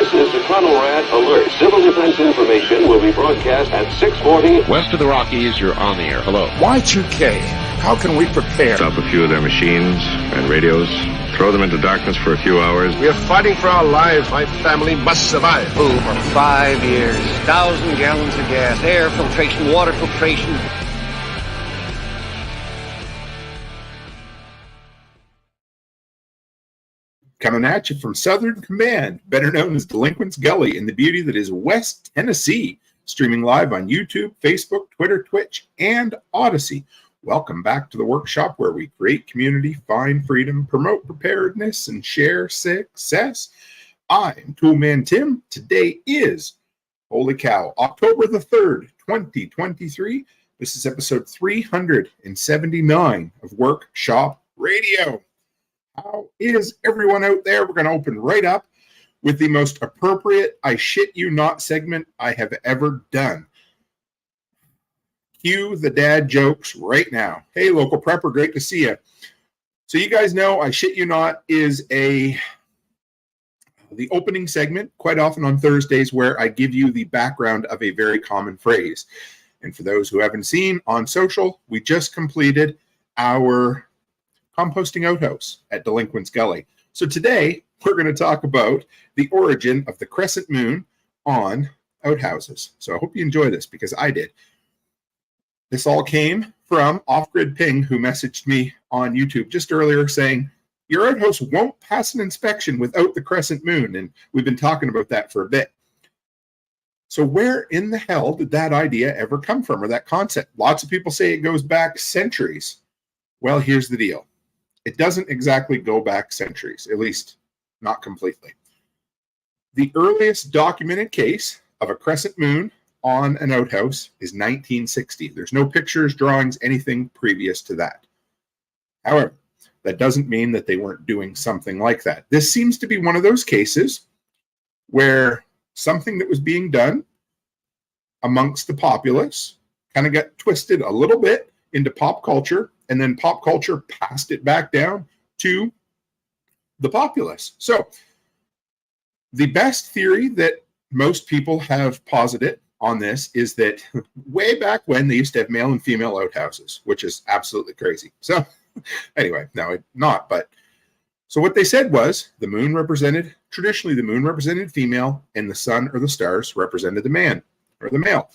This is the CONORAD alert. Civil defense information will be broadcast at 6:40. West of the Rockies, you're on the air. Hello. Y2K, how can we prepare? Stop a few of their machines and radios. Throw them into darkness for a few hours. We are fighting for our lives. My family must survive. Food for 5 years. 1,000 gallons of gas, air filtration, water filtration. Coming at you from Southern Command, better known as Delinquents Gully, in the beauty that is West Tennessee. Streaming live on YouTube, Facebook, Twitter, Twitch, and Odyssey. Welcome back to the workshop where we create community, find freedom, promote preparedness, and share success. I'm Toolman Tim. Today is, holy cow, October the 3rd, 2023. This is episode 379 of Workshop Radio. How is everyone out there? We're going to open right up with the most appropriate I shit you not segment I have ever done. Cue the dad jokes right now. Hey, local prepper, great to see you. So you guys know I shit you not is the opening segment, quite often on Thursdays, where I give you the background of a very common phrase. And for those who haven't seen on social, we just completed our composting outhouse at Delinquents Gully. So today we're going to talk about the origin of the crescent moon on outhouses. So I hope you enjoy this because I did. This all came from Off-Grid Ping, who messaged me on YouTube just earlier saying, your outhouse won't pass an inspection without the crescent moon. And we've been talking about that for a bit. So where in the hell did that idea ever come from, or that concept? Lots of people say it goes back centuries. Well, here's the deal. It doesn't exactly go back centuries, at least not completely. The earliest documented case of a crescent moon on an outhouse is 1960. There's no pictures, drawings, anything previous to that. However, that doesn't mean that they weren't doing something like that. This seems to be one of those cases where something that was being done amongst the populace kind of got twisted a little bit into pop culture, and then pop culture passed it back down to the populace. So the best theory that most people have posited on this is that way back when they used to have male and female outhouses, which is absolutely crazy. So anyway, no, not. But so what they said was traditionally the moon represented female, and the sun or the stars represented the man or the male.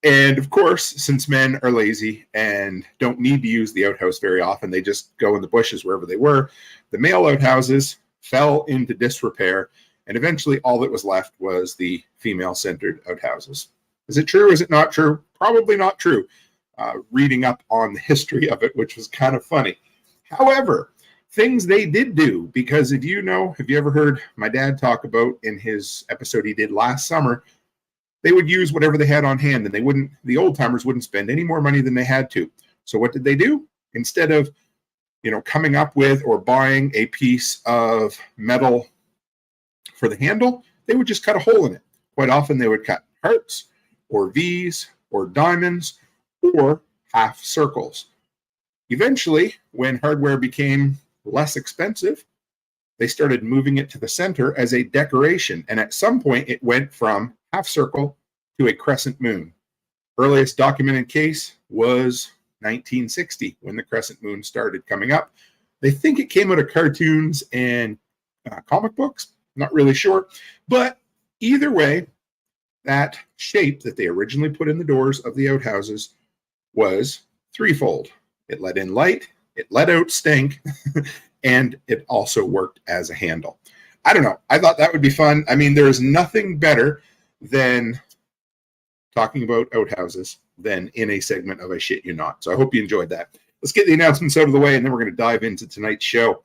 And of course, since men are lazy and don't need to use the outhouse very often, they just go in the bushes wherever they were. The male outhouses fell into disrepair, and eventually all that was left was the female-centered outhouses. Is it true? Is it not true? Probably not true. Reading up on the history of it, which was kind of funny. However, things they did do, because have you ever heard my dad talk about in his episode he did last summer, they would use whatever they had on hand, and the old timers wouldn't spend any more money than they had to. So what did they do? Instead of, coming up with or buying a piece of metal for the handle, they would just cut a hole in it. Quite often they would cut hearts or V's or diamonds or half circles. Eventually, when hardware became less expensive, they started moving it to the center as a decoration. And at some point it went from half circle to a crescent moon. Earliest documented case was 1960 when the crescent moon started coming up. They think it came out of cartoons and comic books. Not really sure. But either way, that shape that they originally put in the doors of the outhouses was threefold. It let in light, it let out stink, and it also worked as a handle. I don't know. I thought that would be fun. I mean, there is nothing better than talking about outhouses than in a segment of I Shit You Not. So I hope you enjoyed that. Let's get the announcements out of the way, and then we're going to dive into tonight's show.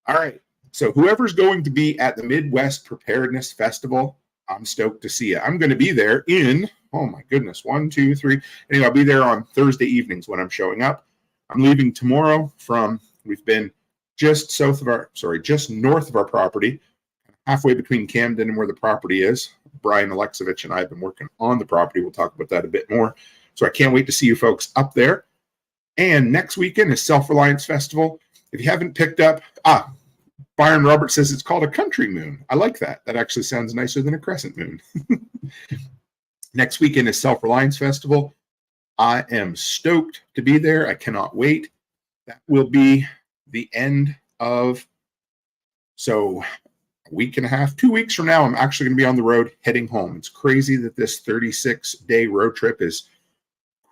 All right. So whoever's going to be at the Midwest Preparedness Festival, I'm stoked to see you. I'm going to be there in, oh my goodness, 1, 2, 3. Anyway, I'll be there on Thursday evenings when I'm showing up. I'm leaving tomorrow we've been just north of our property, halfway between Camden and where the property is. Brian Alexovich and I have been working on the property. We'll talk about that a bit more. So I can't wait to see you folks up there. And next weekend is Self-Reliance Festival. If you haven't picked up, Byron Roberts says it's called a country moon. I like that. That actually sounds nicer than a crescent moon. Next weekend is Self-Reliance Festival. I am stoked to be there. I cannot wait. That will be the end of, so a week and a half, 2 weeks from now, I'm actually going to be on the road heading home. It's crazy that this 36-day road trip is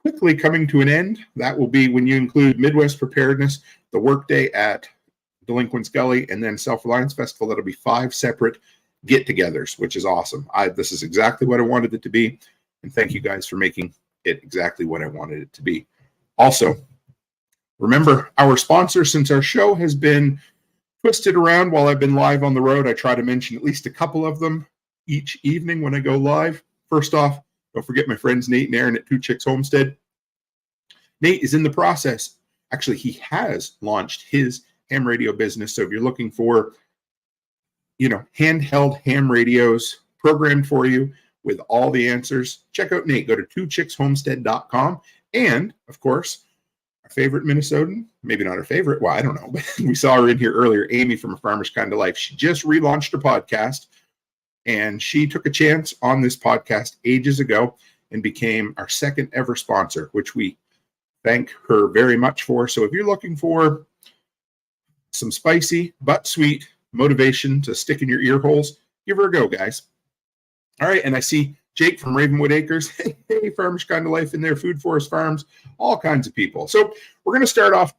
quickly coming to an end. That will be when you include Midwest Preparedness, the workday at Delinquents Gully, and then Self-Reliance Festival. That'll be 5 separate get-togethers, which is awesome. This is exactly what I wanted it to be, and thank you guys for making it exactly what I wanted it to be. Also, remember our sponsor. Since our show has been twisted around while I've been live on the road, I try to mention at least a couple of them each evening when I go live. First off, don't forget my friends Nate and Aaron at Two Chicks Homestead. Nate is in the process. Actually, he has launched his ham radio business. So if you're looking for, handheld ham radios programmed for you with all the answers, check out Nate. Go to twochickshomestead.com. And, of course, our favorite Minnesotan, maybe not our favorite, well, I don't know, but we saw her in here earlier, Amy from A Farmer's Kind of Life. She just relaunched her podcast, and she took a chance on this podcast ages ago and became our second ever sponsor, which we thank her very much for. So if you're looking for some spicy but sweet motivation to stick in your ear holes, give her a go, guys. All right, and I see Jake from Ravenwood Acres. Hey, Farmers Kind of Life in there, Food Forest Farms, all kinds of people. So we're going to start off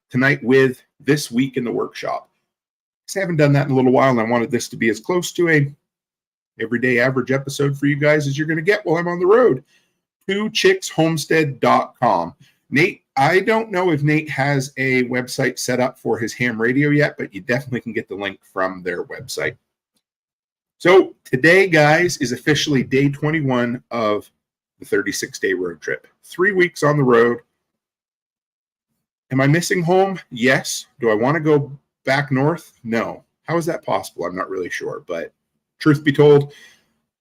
tonight with This Week in the Workshop. I haven't done that in a little while, and I wanted this to be as close to a everyday average episode for you guys as you're going to get while I'm on the road. twochickshomestead.com. Nate, I don't know if Nate has a website set up for his ham radio yet, but you definitely can get the link from their website. So today, guys, is officially day 21 of the 36-day road trip. 3 weeks on the road. Am I missing home? Yes. Do I want to go back north? No. How is that possible? I'm not really sure. But truth be told,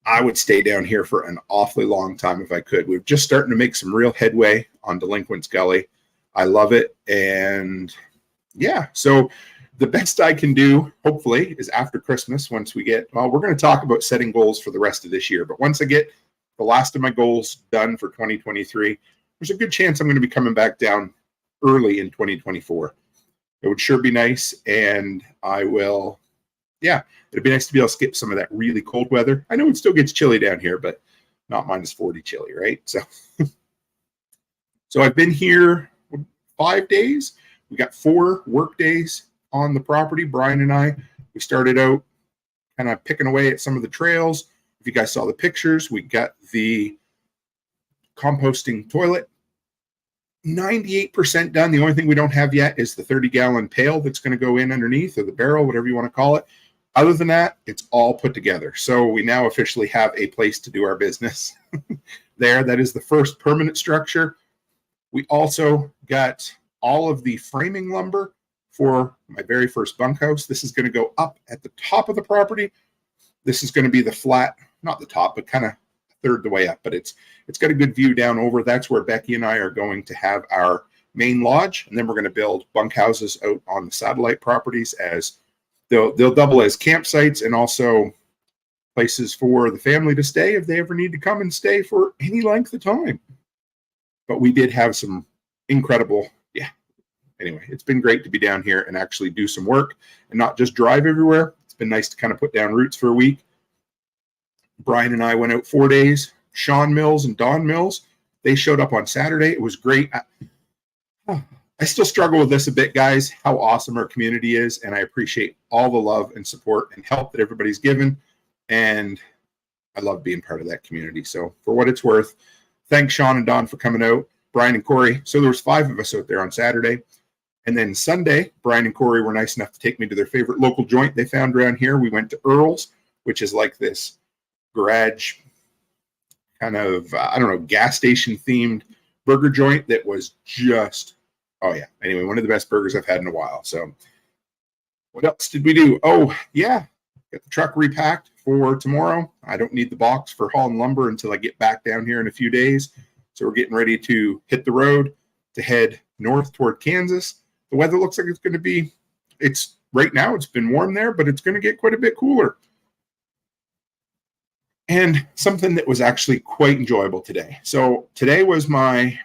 I would stay down here for an awfully long time if I could. We're just starting to make some real headway on Delinquents Gully. I love it. And yeah, so the best I can do, hopefully, is after Christmas, once we get, well, we're going to talk about setting goals for the rest of this year. But once I get the last of my goals done for 2023, there's a good chance I'm going to be coming back down early in 2024. It would sure be nice. And I will, yeah, it'd be nice to be able to skip some of that really cold weather. I know it still gets chilly down here, but not minus 40 chilly, right? So, so I've been here 5 days. We got 4 work days on the property. Brian and I, we started out kind of picking away at some of the trails. If you guys saw the pictures, we got the composting toilet 98% done. The only thing we don't have yet is the 30-gallon pail that's going to go in underneath, or the barrel, whatever you want to call it. Other than that, it's all put together. So we now officially have a place to do our business there. That is the first permanent structure. We also got all of the framing lumber for my very first bunkhouse. This is going to go up at the top of the property. This is going to be the flat, not the top, but kind of a third the way up. But it's got a good view down over. That's where Becky and I are going to have our main lodge. And then we're going to build bunkhouses out on the satellite properties, as they'll double as campsites and also places for the family to stay if they ever need to come and stay for any length of time. But we did have some incredible, anyway, it's been great to be down here and actually do some work and not just drive everywhere. It's been nice to kind of put down roots for a week. Brian and I went out 4 days. Sean Mills and Don Mills, they showed up on Saturday. It was great. I still struggle with this a bit, guys, how awesome our community is, and I appreciate all the love and support and help that everybody's given, and I love being part of that community. So for what it's worth, thanks Sean and Don for coming out, Brian and Corey. So there was 5 of us out there on Saturday. And then Sunday, Brian and Corey were nice enough to take me to their favorite local joint they found around here. We went to Earl's, which is like this garage kind of, gas station themed burger joint that was just, oh yeah. Anyway, one of the best burgers I've had in a while. So what else did we do? Oh yeah, get the truck repacked for tomorrow. I don't need the box for hauling lumber until I get back down here in a few days. So we're getting ready to hit the road to head north toward Kansas. The weather looks like it's going to be, it's right now it's been warm there, but it's going to get quite a bit cooler. And something that was actually quite enjoyable today. So today was my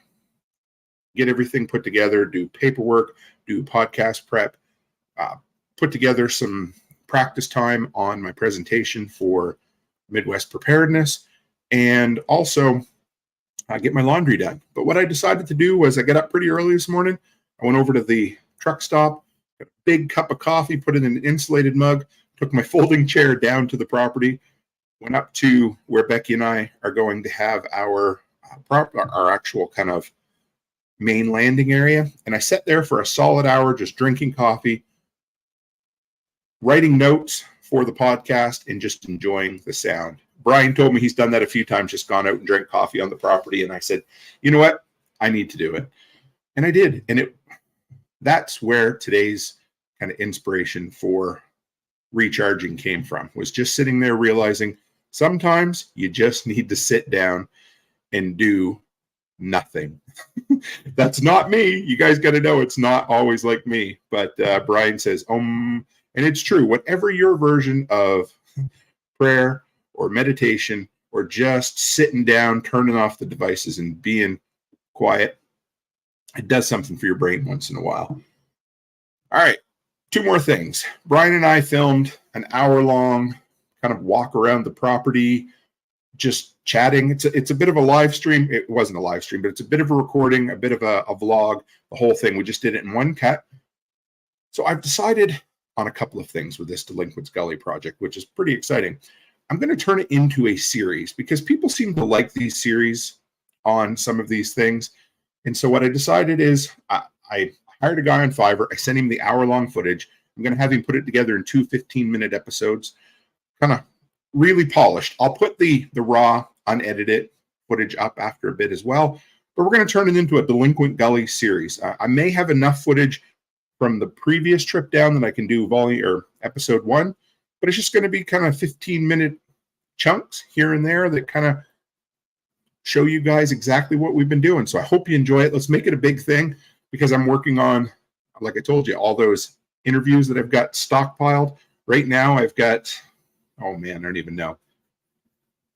get everything put together, do paperwork, do podcast prep, put together some practice time on my presentation for Midwest preparedness, and also get my laundry done. But what I decided to do was I got up pretty early this morning. I went over to the truck stop, got a big cup of coffee, put it in an insulated mug, took my folding chair down to the property, went up to where Becky and I are going to have our actual kind of main landing area. And I sat there for a solid hour just drinking coffee, writing notes for the podcast, and just enjoying the sound. Brian told me he's done that a few times, just gone out and drank coffee on the property. And I said, you know what? I need to do it. And I did. And that's where today's kind of inspiration for recharging came from, was just sitting there realizing sometimes you just need to sit down and do nothing. That's not me. You guys got to know it's not always like me. But Brian says, and it's true. Whatever your version of prayer or meditation or just sitting down, turning off the devices and being quiet, it does something for your brain once in a while. All right. 2 more things. Brian and I filmed an hour-long kind of walk around the property, just chatting. It's a bit of a live stream. It wasn't a live stream, but it's a bit of a recording, a bit of a vlog, the whole thing. We just did it in one cut. So I've decided on a couple of things with this Delinquents Gully project, which is pretty exciting. I'm going to turn it into a series because people seem to like these series on some of these things. And so what I decided is I hired a guy on Fiverr. I sent him the hour-long footage. I'm going to have him put it together in 2 15-minute episodes, kind of really polished. I'll put the raw, unedited footage up after a bit as well, but we're going to turn it into a Delinquent Gully series. I may have enough footage from the previous trip down that I can do episode 1, but it's just going to be kind of 15-minute chunks here and there that kind of show you guys exactly what we've been doing. So I hope you enjoy it. Let's make it a big thing, because I'm working on, like I told you, all those interviews that I've got stockpiled. Right now I've got, oh man, I don't even know.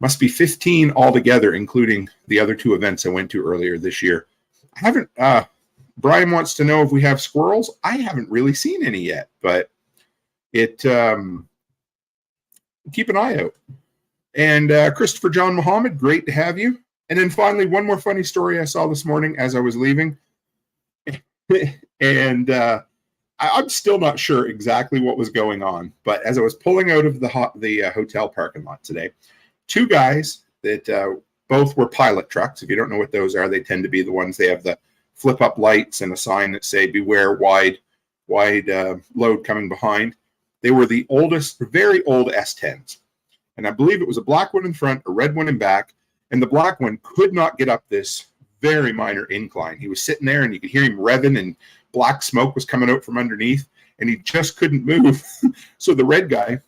Must be 15 altogether, including the other 2 events I went to earlier this year. I haven't, Brian wants to know if we have squirrels. I haven't really seen any yet, but keep an eye out. And Christopher John Muhammad, great to have you. And then finally, one more funny story I saw this morning as I was leaving. And I'm still not sure exactly what was going on, but as I was pulling out of the hotel parking lot today, 2 guys that both were pilot trucks. If you don't know what those are, they tend to be the ones, they have the flip-up lights and a sign that say, beware wide load coming behind. They were the oldest, very old S10s. And I believe it was a black one in front, a red one in back, and the black one could not get up this very minor incline. He was sitting there and you could hear him revving and black smoke was coming out from underneath and he just couldn't move. So the red guy,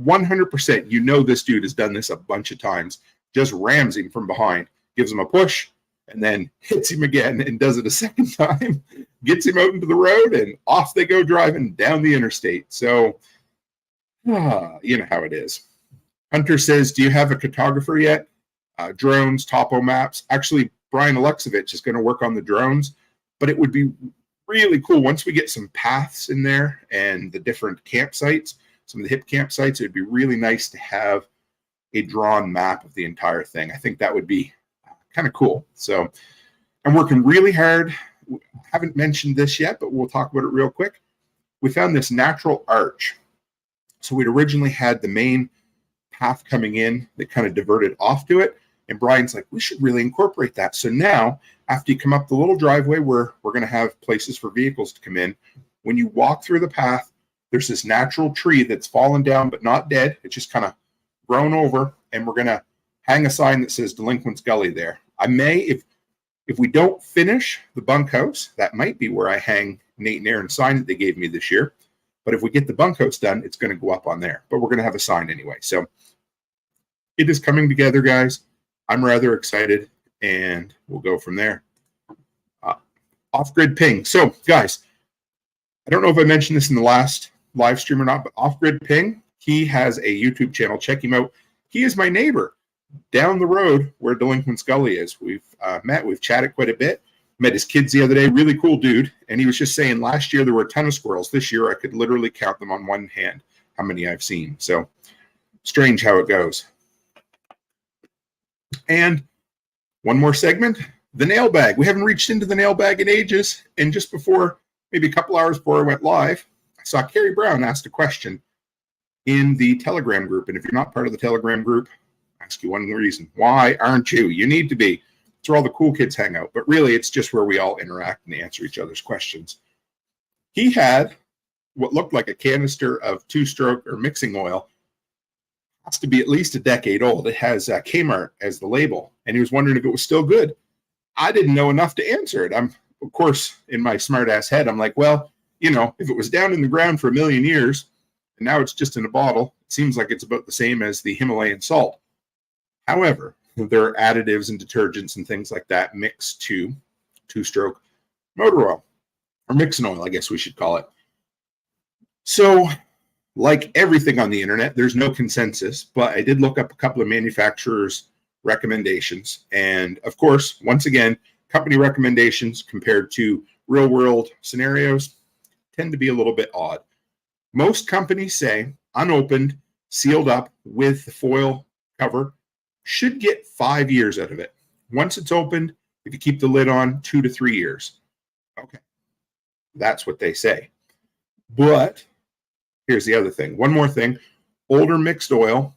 100%, you know this dude has done this a bunch of times, just rams him from behind, gives him a push, and then hits him again and does it a second time, gets him out into the road, and off they go driving down the interstate. So, you know how it is. Hunter says, do you have a cartographer yet? Drones, topo maps. Actually, Brian Alexovich is going to work on the drones, but it would be really cool once we get some paths in there and the different campsites, some of the hip campsites. It would be really nice to have a drawn map of the entire thing. I think that would be kind of cool. So I'm working really hard. I haven't mentioned this yet, but we'll talk about it real quick. We found this natural arch. So we'd originally had the main path coming in that kind of diverted off to it. And Brian's like, we should really incorporate that. So now, after you come up the little driveway where we're going to have places for vehicles to come in, when you walk through the path, there's this natural tree that's fallen down but not dead. It's just kind of grown over, and we're going to hang a sign that says Delinquents Gully there. I may, if we don't finish the bunkhouse, that might be where I hang Nate and Aaron's sign that they gave me this year. But if we get the bunkhouse done, it's going to go up on there. But we're going to have a sign anyway. So it is coming together, guys. I'm rather excited, and we'll go from there. Off-grid ping. So, guys, I don't know if I mentioned this in the last live streamer, not but off-grid ping. He has a YouTube channel. Check him out. He is my neighbor down the road where Delinquent Scully is. We've met. We've chatted quite a bit. Met his kids the other day. Really cool dude. And he was just saying last year there were a ton of squirrels. This year I could literally count them on one hand how many I've seen. So strange how it goes. And one more segment, the nail bag. We haven't reached into the nail bag in ages. And just before, maybe a couple hours before I went live, I saw Carrie Brown asked a question in the Telegram group. And if you're not part of the Telegram group, I'll ask you one reason. Why aren't you? You need to be. It's where all the cool kids hang out. But really, it's just where we all interact and answer each other's questions. He had what looked like a canister of two-stroke or mixing oil. Has to be at least a decade old. It has Kmart as the label. And he was wondering if it was still good. I didn't know enough to answer it. I'm, of course, in my smart-ass head, I'm like, well, you know, if it was down in the ground for 1 million years, and now it's just in a bottle, it seems like it's about the same as the Himalayan salt. However, there are additives and detergents and things like that mixed to two-stroke motor oil, or mixing oil, I guess we should call it. So, like everything on the internet, there's no consensus, but I did look up a couple of manufacturers' recommendations. And of course, once again, company recommendations compared to real-world scenarios tend to be a little bit odd. Most companies say unopened, sealed up with the foil cover, should get 5 years out of it. Once it's opened, if you keep the lid on, 2 to 3 years. Okay, that's what they say. But here's the other thing. One more thing. Older mixed oil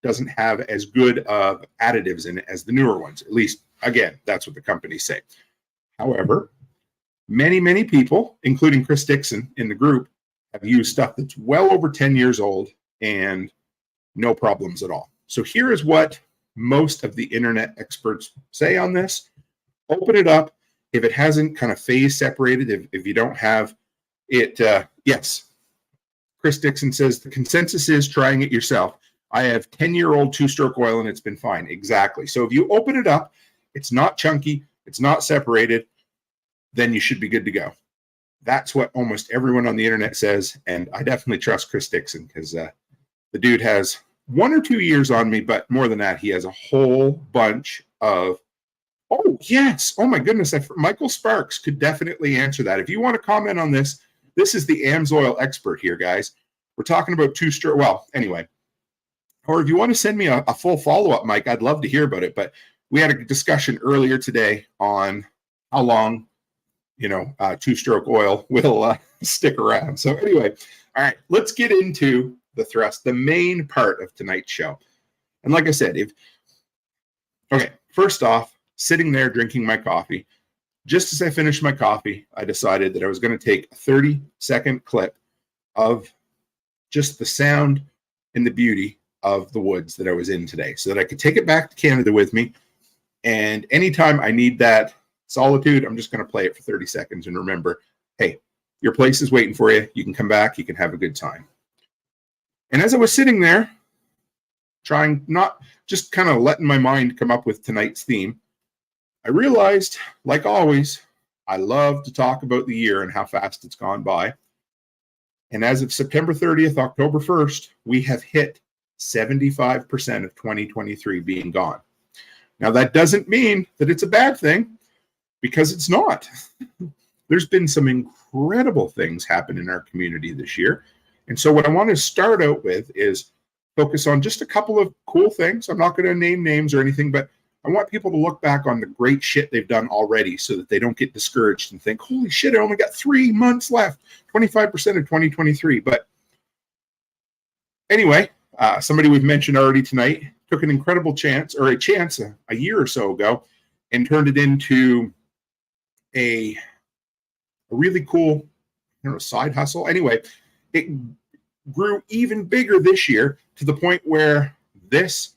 doesn't have as good of additives in it as the newer ones. At least, again, that's what the companies say. However, many people, including Chris Dixon in the group, have used stuff that's well over 10 years old and no problems at all. So here is what most of the internet experts say on this. Open it up. If it hasn't kind of phase separated, if you don't have it, yes. Chris Dixon says the consensus is trying it yourself. I have 10-year-old two-stroke oil and it's been fine. Exactly. So if you open it up, it's not chunky, it's not separated, then you should be good to go. That's what almost everyone on the internet says, and I definitely trust Chris Dixon because the dude has 1 or 2 years on me, but more than that, he has a whole bunch of, oh, yes, oh my goodness, Michael Sparks could definitely answer that. If you want to comment on this, this is the AMSOIL expert here, guys. We're talking about two-stroke, well, anyway. Or if you want to send me a full follow-up, Mike, I'd love to hear about it, but we had a discussion earlier today on how long, you know, two-stroke oil will stick around. So anyway, all right, let's get into the thrust, the main part of tonight's show. And like I said, okay, first off, sitting there drinking my coffee, just as I finished my coffee, I decided that I was going to take a 30-second clip of just the sound and the beauty of the woods that I was in today so that I could take it back to Canada with me. And anytime I need that solitude, I'm just going to play it for 30 seconds and remember, hey, your place is waiting for you. You can come back. You can have a good time. And as I was sitting there, trying not just kind of letting my mind come up with tonight's theme, I realized, like always, I love to talk about the year and how fast it's gone by. And as of September 30th, October 1st, we have hit 75% of 2023 being gone. Now, that doesn't mean that it's a bad thing, because it's not. There's been some incredible things happen in our community this year. And so what I want to start out with is focus on just a couple of cool things. I'm not going to name names or anything, but I want people to look back on the great shit they've done already so that they don't get discouraged and think, holy shit, I only got 3 months left, 25% of 2023. But anyway, somebody we've mentioned already tonight took an incredible chance, or a chance a year or so ago, and turned it into a really cool, side hustle. Anyway, it grew even bigger this year to the point where this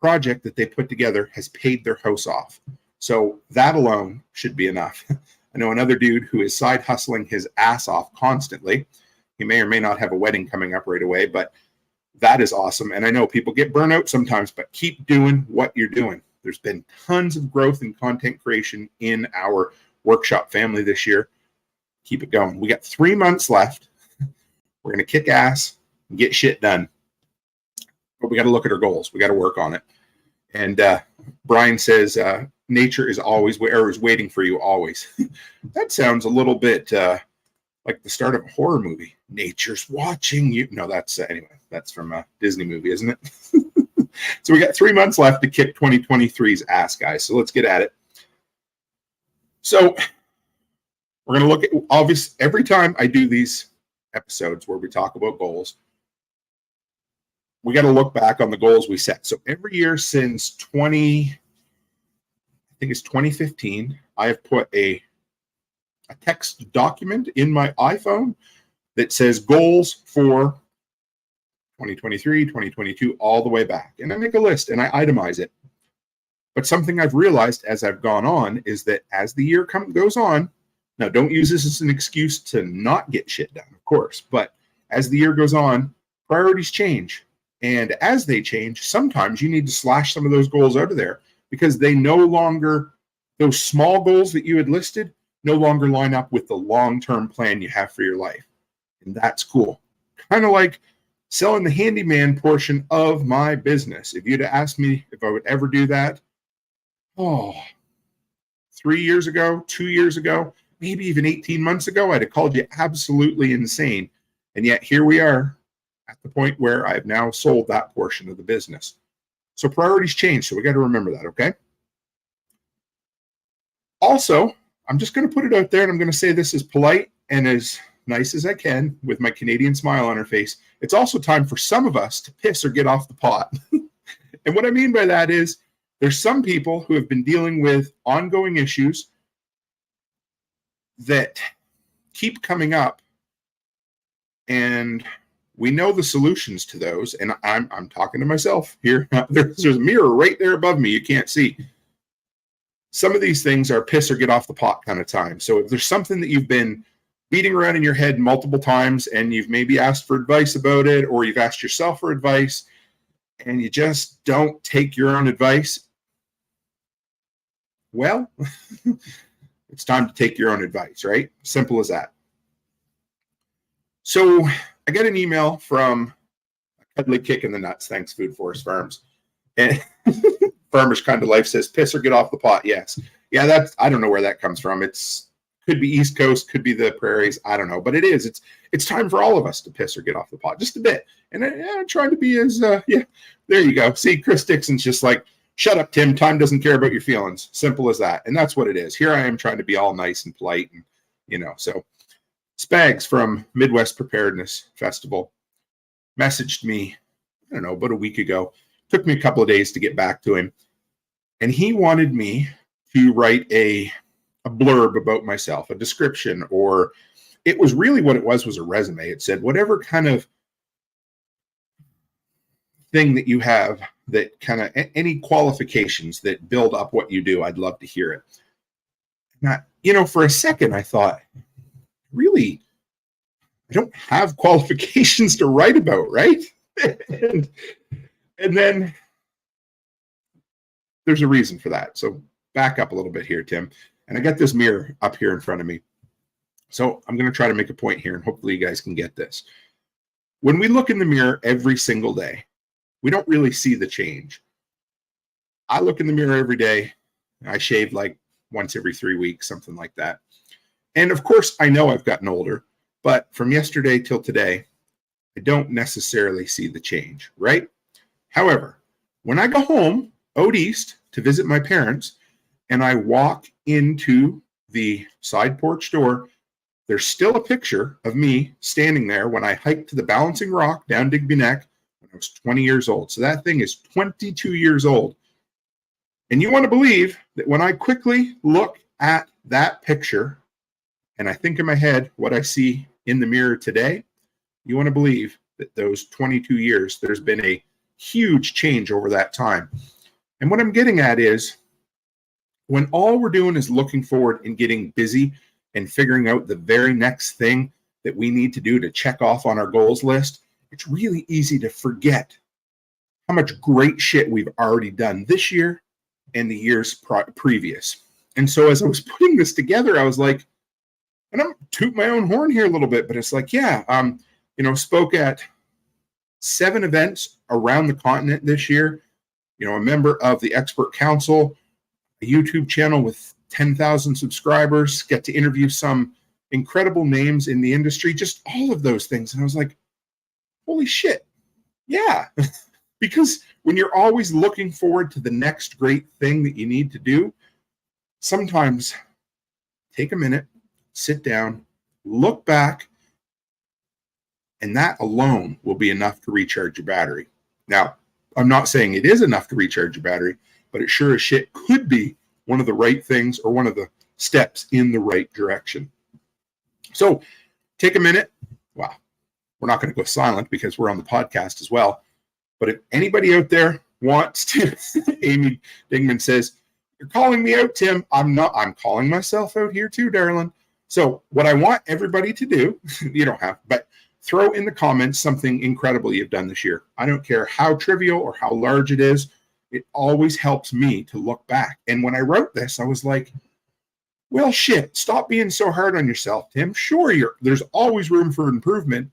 project that they put together has paid their house off. So that alone should be enough. I know another dude who is side hustling his ass off constantly. He may or may not have a wedding coming up right away, but that is awesome. And I know people get burnout sometimes, but keep doing what you're doing. There's been tons of growth in content creation in our workshop family this year. Keep it going. We got 3 months left. We're going to kick ass and get shit done. But we got to look at our goals. We got to work on it. And Brian says, nature is always is waiting for you always. That sounds a little bit like the start of a horror movie. Nature's watching you. No, that's anyway, that's from a Disney movie, isn't it? So we got 3 months left to kick 2023's ass, guys. So let's get at it. So we're going to look at, obviously, every time I do these episodes where we talk about goals, we got to look back on the goals we set. So every year since 2015, I have put a text document in my iPhone that says goals for 2023, 2022, all the way back. And I make a list and I itemize it. But something I've realized as I've gone on is that as the year goes on, now don't use this as an excuse to not get shit done, of course, but as the year goes on, priorities change. And as they change, sometimes you need to slash some of those goals out of there because they no longer, those small goals that you had listed, no longer line up with the long-term plan you have for your life. And that's cool. Kind of like selling the handyman portion of my business. If you'd asked me if I would ever do that, 3 years ago, 2 years ago, maybe even 18 months ago, I'd have called you absolutely insane. And yet here we are at the point where I've now sold that portion of the business. So priorities change. So we got to remember that, okay? Also, I'm just going to put it out there and I'm going to say this as polite and as nice as I can with my Canadian smile on her face. It's also time for some of us to piss or get off the pot. And what I mean by that is there's some people who have been dealing with ongoing issues that keep coming up, and we know the solutions to those. And I'm talking to myself here. There's a mirror right there above me. You can't see. Some of these things are piss or get off the pot kind of time. So if there's something that you've been beating around in your head multiple times and you've maybe asked for advice about it, or you've asked yourself for advice and you just don't take your own advice, well, it's time to take your own advice, right? Simple as that. So I got an email from a cuddly kick in the nuts. Thanks, Food Forest Farms. And Farmer's Kind of Life says, piss or get off the pot. Yes. Yeah, that's, I don't know where that comes from. Could be East Coast, could be the prairies. I don't know, but it is. It's time for all of us to piss or get off the pot just a bit. And I'm trying to be as, there you go. See, Chris Dixon's just like, shut up, Tim. Time doesn't care about your feelings. Simple as that. And that's what it is. Here I am trying to be all nice and polite. And, so Spags from Midwest Preparedness Festival messaged me, I don't know, about a week ago. Took me a couple of days to get back to him. And he wanted me to write a blurb about myself, a description, or it was really what it was a resume. It said, whatever kind of thing that you have that kind of any qualifications that build up what you do, I'd love to hear it. Now, for a second, I thought, really, I don't have qualifications to write about, right? and then there's a reason for that. So back up a little bit here, Tim. And I got this mirror up here in front of me. So I'm going to try to make a point here, and hopefully you guys can get this. When we look in the mirror every single day, we don't really see the change. I look in the mirror every day. I shave like once every 3 weeks, something like that. And of course, I know I've gotten older, but from yesterday till today, I don't necessarily see the change, right? However, when I go home out east to visit my parents, and I walk into the side porch door, there's still a picture of me standing there when I hiked to the Balancing Rock down Digby Neck when I was 20 years old. So that thing is 22 years old. And you want to believe that when I quickly look at that picture and I think in my head what I see in the mirror today, you want to believe that those 22 years, there's been a huge change over that time. And what I'm getting at is, when all we're doing is looking forward and getting busy and figuring out the very next thing that we need to do to check off on our goals list, it's really easy to forget how much great shit we've already done this year and the years previous. And so as I was putting this together, I was like, and I'm tooting my own horn here a little bit, but it's like, spoke at 7 events around the continent this year. A member of the Expert Council, a YouTube channel with 10,000 subscribers, get to interview some incredible names in the industry, just all of those things. And I was like, holy shit. Yeah. Because when you're always looking forward to the next great thing that you need to do, sometimes take a minute, sit down, look back, and that alone will be enough to recharge your battery. Now, I'm not saying it is enough to recharge your battery, but it sure as shit could be one of the right things or one of the steps in the right direction. So take a minute. Wow. We're not going to go silent because we're on the podcast as well. But if anybody out there wants to, Amy Dingman says, you're calling me out, Tim. I'm not. I'm calling myself out here too, darling. So what I want everybody to do, you don't have, but throw in the comments something incredible you've done this year. I don't care how trivial or how large it is. It always helps me to look back. And when I wrote this, I was like, well, shit, stop being so hard on yourself, Tim. Sure, there's always room for improvement.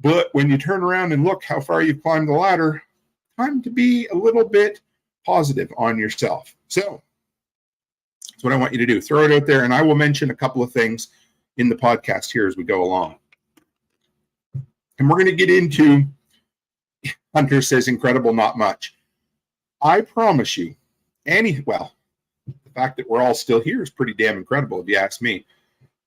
But when you turn around and look how far you've climbed the ladder, time to be a little bit positive on yourself. So that's what I want you to do. Throw it out there, and I will mention a couple of things in the podcast here as we go along. And we're going to get into, Hunter says, incredible, not much. I promise you, the fact that we're all still here is pretty damn incredible, if you ask me.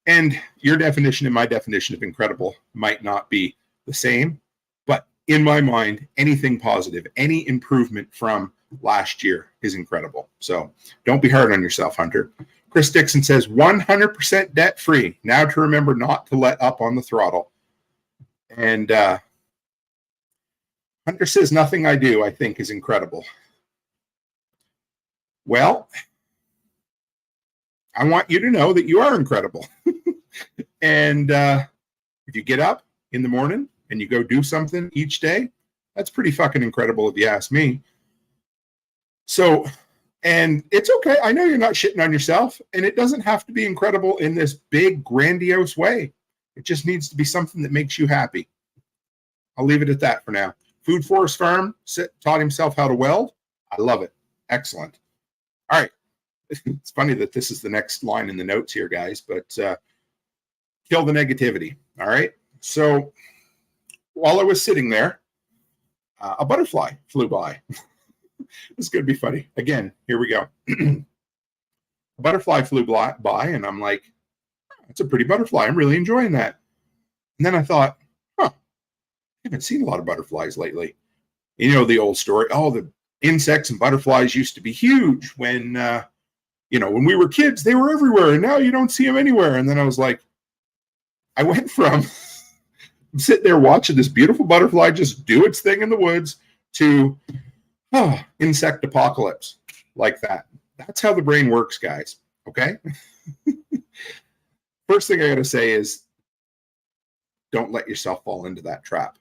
And your definition and my definition of incredible might not be the same, but in my mind, anything positive, any improvement from last year is incredible. So don't be hard on yourself, Hunter. Chris Dixon says 100% debt free. Now to remember not to let up on the throttle. And Hunter says nothing I do, I think, is incredible. Well, I want you to know that you are incredible. And if you get up in the morning and you go do something each day, that's pretty fucking incredible if you ask me. So, and it's okay. I know you're not shitting on yourself, and it doesn't have to be incredible in this big, grandiose way. It just needs to be something that makes you happy. I'll leave it at that for now. Food Forest Farm taught himself how to weld. I love it. Excellent. All right. It's funny that this is the next line in the notes here, guys, but kill the negativity. All right. So while I was sitting there, a butterfly flew by. This is going to be funny. Again, here we go. A butterfly flew by, and I'm like, that's a pretty butterfly. I'm really enjoying that. And then I thought, I haven't seen a lot of butterflies lately. You know the old story. Oh, the insects and butterflies used to be huge when, when we were kids. They were everywhere, and now you don't see them anywhere. And then I was like, I went from sitting there watching this beautiful butterfly just do its thing in the woods to insect apocalypse like that. That's how the brain works, guys. Okay? First thing I got to say is don't let yourself fall into that trap.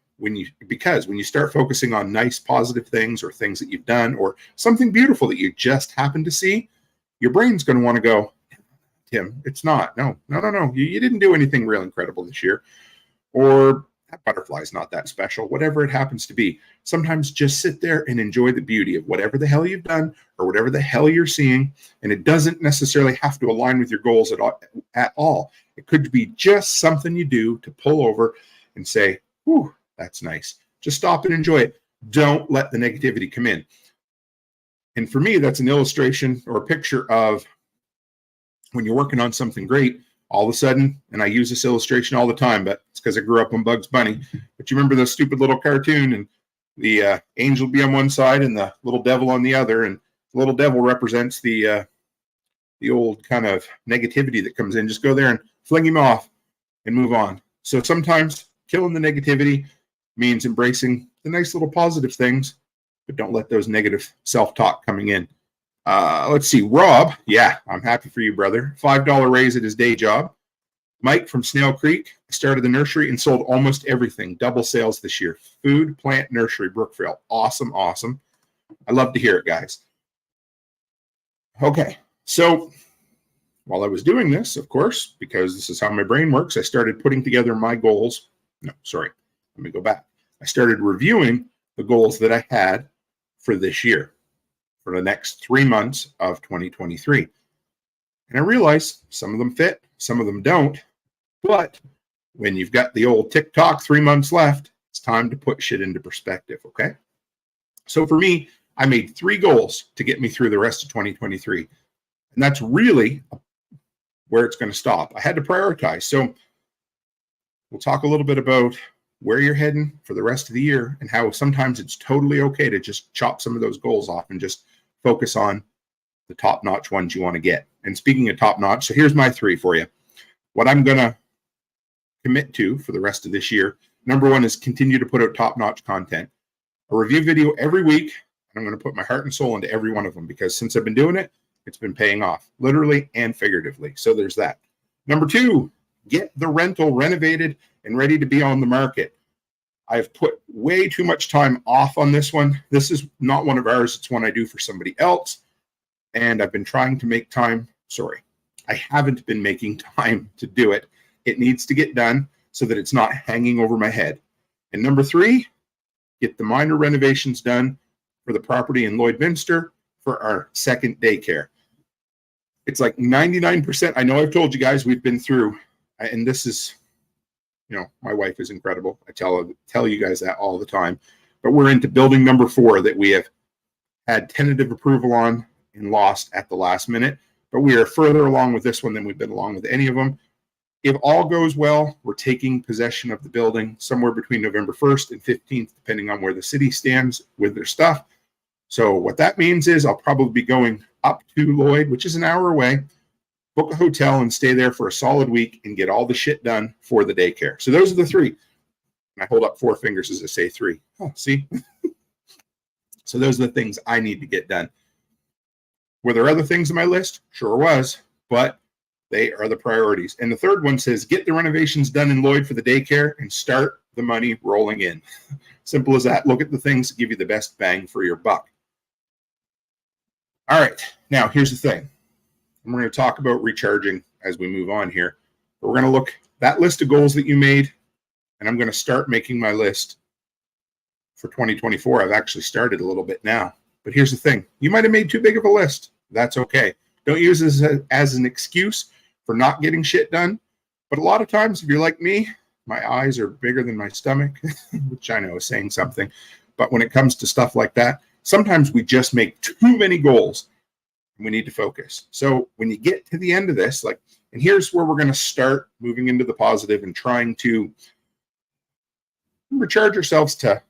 Because when you start focusing on nice, positive things or things that you've done or something beautiful that you just happen to see, your brain's going to want to go, Tim, it's not. No. You didn't do anything real incredible this year. Or that butterfly's not that special, whatever it happens to be. Sometimes just sit there and enjoy the beauty of whatever the hell you've done or whatever the hell you're seeing. And it doesn't necessarily have to align with your goals at all. It could be just something you do to pull over and say, whew, that's nice. Just stop and enjoy it. Don't let the negativity come in. And for me, that's an illustration or a picture of when you're working on something great, all of a sudden, and I use this illustration all the time, but it's because I grew up on Bugs Bunny. But you remember the stupid little cartoon, and the angel be on one side and the little devil on the other, and the little devil represents the old kind of negativity that comes in. Just go there and fling him off and move on. So sometimes killing the negativity means embracing the nice little positive things, but don't let those negative self-talk coming in. Let's see. Rob, yeah, I'm happy for you, brother. $5 raise at his day job. Mike from Snail Creek started the nursery and sold almost everything. Double sales this year. Food, plant, nursery, Brookfield. Awesome. I love to hear it, guys. Okay, so while I was doing this, of course, because this is how my brain works, I started putting together my goals. let me go back. I started reviewing the goals that I had for this year, for the next 3 months of 2023. And I realized some of them fit, some of them don't. But when you've got the old TikTok 3 months left, it's time to put shit into perspective, okay? So for me, I made 3 goals to get me through the rest of 2023. And that's really where it's going to stop. I had to prioritize. So we'll talk a little bit about where you're heading for the rest of the year and how sometimes it's totally okay to just chop some of those goals off and just focus on the top-notch ones you want to get. And speaking of top-notch, so here's my 3 for you. What I'm going to commit to for the rest of this year, number 1 is continue to put out top-notch content. A review video every week, and I'm going to put my heart and soul into every one of them because since I've been doing it, it's been paying off, literally and figuratively. So there's that. Number 2, get the rental renovated and ready to be on the market. I've put way too much time off on this one. This is not one of ours. It's one I do for somebody else. And I've been trying to make time. Sorry, I haven't been making time to do it. It needs to get done so that it's not hanging over my head. And number 3, get the minor renovations done for the property in Lloydminster for our second daycare. It's like 99%. I know I've told you guys we've been through, and this is, you know, my wife is incredible. I tell you guys that all the time. But we're into building number 4 that we have had tentative approval on and lost at the last minute. But we are further along with this one than we've been along with any of them. If all goes well, we're taking possession of the building somewhere between November 1st and 15th, depending on where the city stands with their stuff. So what that means is I'll probably be going up to Lloyd, which is an hour away, book a hotel and stay there for a solid week and get all the shit done for the daycare. So those are the 3. And I hold up 4 fingers as I say 3. Oh, see? So those are the things I need to get done. Were there other things on my list? Sure was, but they are the priorities. And the 3rd one says, get the renovations done in Lloyd for the daycare and start the money rolling in. Simple as that. Look at the things that give you the best bang for your buck. All right, now here's the thing. We're going to talk about recharging as we move on here. But we're going to look at that list of goals that you made, and I'm going to start making my list for 2024. I've actually started a little bit now. But here's the thing. You might have made too big of a list. That's okay. Don't use this as an excuse for not getting shit done. But a lot of times, if you're like me, my eyes are bigger than my stomach, which I know is saying something. But when it comes to stuff like that, sometimes we just make too many goals and we need to focus. So when you get to the end of this, and here's where we're going to start moving into the positive and trying to recharge ourselves to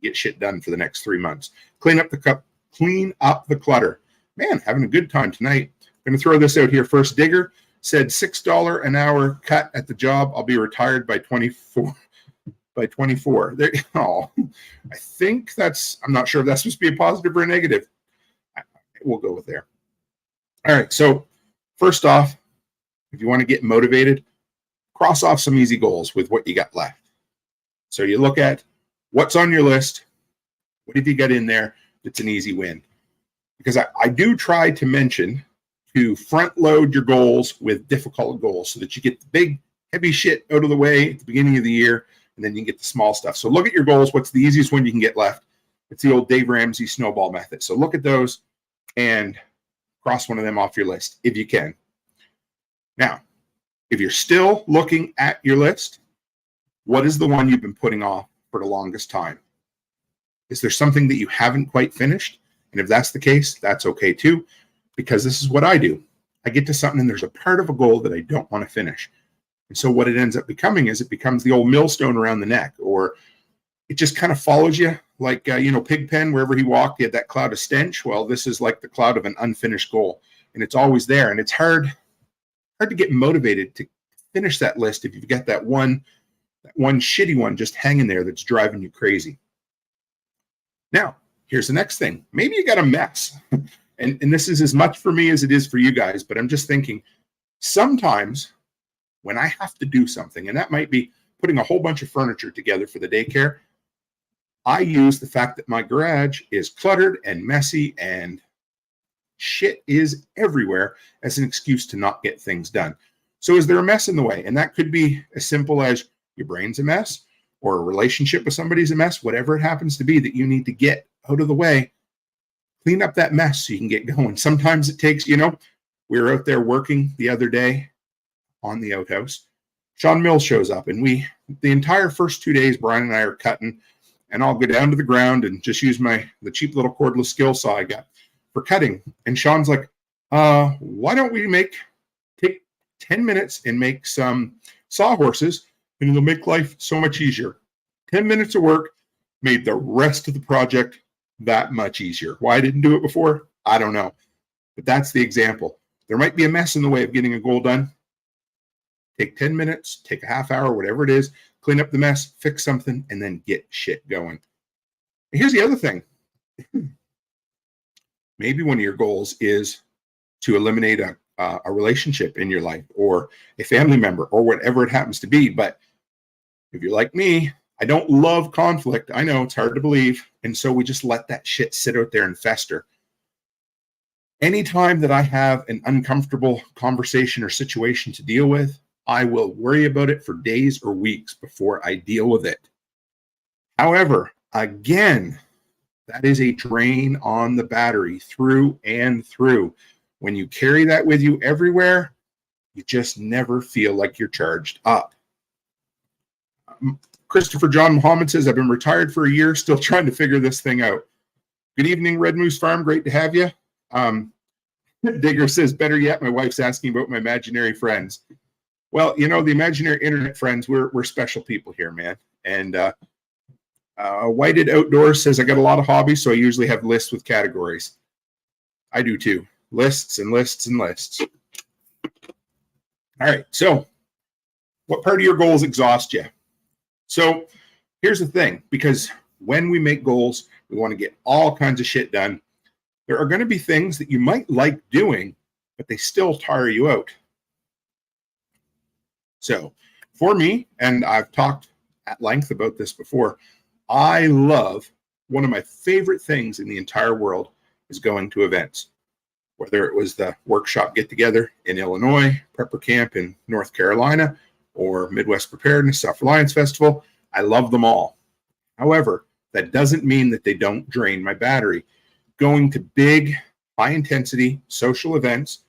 get shit done for the next 3 months. Clean up the clutter. Man, having a good time tonight. I'm going to throw this out here. First digger said $6 an hour cut at the job. I'll be retired by 24. By 24. There, oh, I think I'm not sure if that's supposed to be a positive or a negative. We'll go with there. All right. So first off, if you want to get motivated, cross off some easy goals with what you got left. So you look at what's on your list. What have you got in there that's an easy win? Because I do try to mention to front load your goals with difficult goals so that you get the big, heavy shit out of the way at the beginning of the year, and then you can get the small stuff. So look at your goals. What's the easiest one you can get left? It's the old Dave Ramsey snowball method. So look at those and cross one of them off your list if you can. Now, if you're still looking at your list, what is the one you've been putting off for the longest time? Is there something that you haven't quite finished? And if that's the case, that's okay too, because this is what I do. I get to something and there's a part of a goal that I don't want to finish. And so what it ends up becoming is it becomes the old millstone around the neck, or it just kind of follows you like, Pigpen, wherever he walked, he had that cloud of stench. Well, this is like the cloud of an unfinished goal, and it's always there. And it's hard to get motivated to finish that list if you've got that one shitty one just hanging there that's driving you crazy. Now, here's the next thing. Maybe you got a mess. And this is as much for me as it is for you guys, but I'm just thinking sometimes when I have to do something, and that might be putting a whole bunch of furniture together for the daycare, I use the fact that my garage is cluttered and messy and shit is everywhere as an excuse to not get things done. So is there a mess in the way? And that could be as simple as your brain's a mess, or a relationship with somebody's a mess, whatever it happens to be that you need to get out of the way, clean up that mess so you can get going. Sometimes it takes, we were out there working the other day on the outhouse. Sean Mills shows up, and the entire first 2 days, Brian and I are cutting, and I'll go down to the ground and just use the cheap little cordless skill saw I got for cutting. And Sean's like, why don't we take 10 minutes and make some sawhorses, and it'll make life so much easier. 10 minutes of work made the rest of the project that much easier. Why I didn't do it before, I don't know. But that's the example. There might be a mess in the way of getting a goal done. Take 10 minutes, take a half hour, whatever it is, clean up the mess, fix something, and then get shit going. And here's the other thing. Maybe one of your goals is to eliminate a relationship in your life or a family member or whatever it happens to be. But if you're like me, I don't love conflict. I know it's hard to believe. And so we just let that shit sit out there and fester. Anytime that I have an uncomfortable conversation or situation to deal with, I will worry about it for days or weeks before I deal with it. However, again, that is a drain on the battery through and through. When you carry that with you everywhere, you just never feel like you're charged up. Christopher John Muhammad says, I've been retired for a year, still trying to figure this thing out. Good evening, Red Moose Farm. Great to have you. Digger says, better yet, my wife's asking about my imaginary friends. Well, the imaginary internet friends, we're special people here, man. And Whited Outdoors says, I got a lot of hobbies, so I usually have lists with categories. I do too. Lists and lists and lists. All right. So what part of your goals exhaust you? So here's the thing, because when we make goals, we want to get all kinds of shit done. There are going to be things that you might like doing, but they still tire you out. So for me, and I've talked at length about this before, I love, one of my favorite things in the entire world is going to events. Whether it was the workshop get-together in Illinois, Prepper Camp in North Carolina, or Midwest Preparedness Self-Reliance Festival, I love them all. However, that doesn't mean that they don't drain my battery. Going to big, high-intensity social events,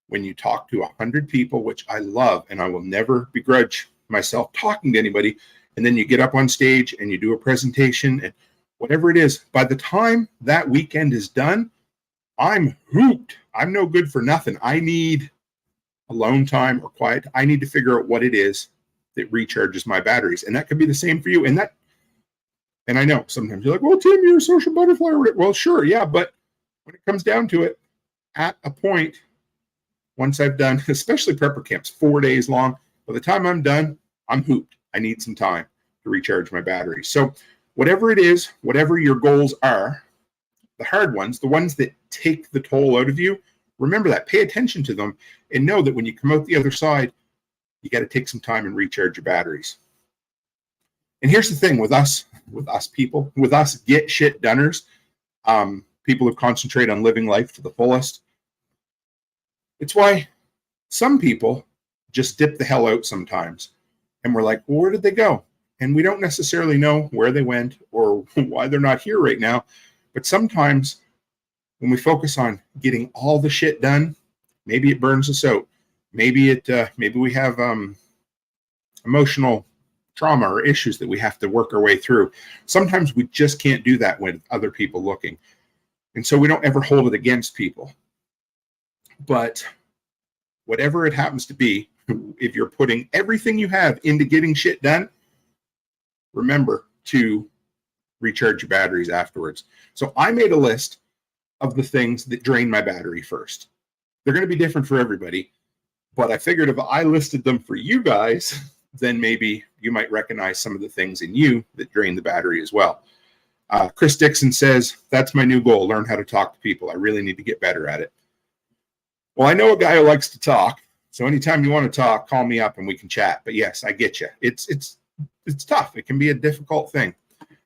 when you talk to 100 people, which I love, and I will never begrudge myself talking to anybody, and then you get up on stage and you do a presentation, and whatever it is, by the time that weekend is done, I'm hooped. I'm no good for nothing. I need alone time or quiet. I need to figure out what it is that recharges my batteries. And that could be the same for you. And I know sometimes you're like, well, Tim, you're a social butterfly. Well, sure. Yeah. But when it comes down to it, at a point, once I've done, especially prepper camps, 4 days long, by the time I'm done, I'm hooped. I need some time to recharge my batteries. So whatever it is, whatever your goals are, the hard ones, the ones that take the toll out of you, remember that. Pay attention to them and know that when you come out the other side, you got to take some time and recharge your batteries. And here's the thing with us people, with us get shit doners, people who concentrate on living life to the fullest. It's why some people just dip the hell out sometimes. And we're like, well, where did they go? And we don't necessarily know where they went or why they're not here right now. But sometimes when we focus on getting all the shit done, maybe it burns us out. Maybe we have emotional trauma or issues that we have to work our way through. Sometimes we just can't do that with other people looking. And so we don't ever hold it against people. But whatever it happens to be, if you're putting everything you have into getting shit done, remember to recharge your batteries afterwards. So I made a list of the things that drain my battery first. They're going to be different for everybody, but I figured if I listed them for you guys, then maybe you might recognize some of the things in you that drain the battery as well. Chris Dixon says, that's my new goal, learn how to talk to people. I really need to get better at it. Well, I know a guy who likes to talk, so anytime you want to talk, call me up and we can chat. But yes, I get you. It's tough. It can be a difficult thing.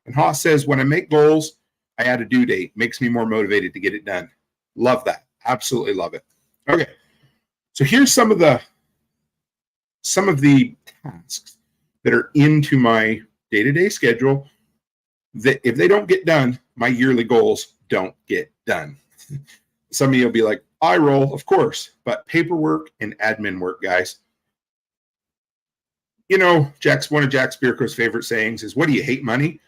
And Haas says, when I make goals, I add a due date. Makes me more motivated to get it done. Love that. Absolutely love it. Okay. So here's some of the tasks that are into my day-to-day schedule that if they don't get done, my yearly goals don't get done. Some of you will be like, I roll, of course, but paperwork and admin work, guys. You know, one of Jack Spirko's favorite sayings is, what do you hate, money?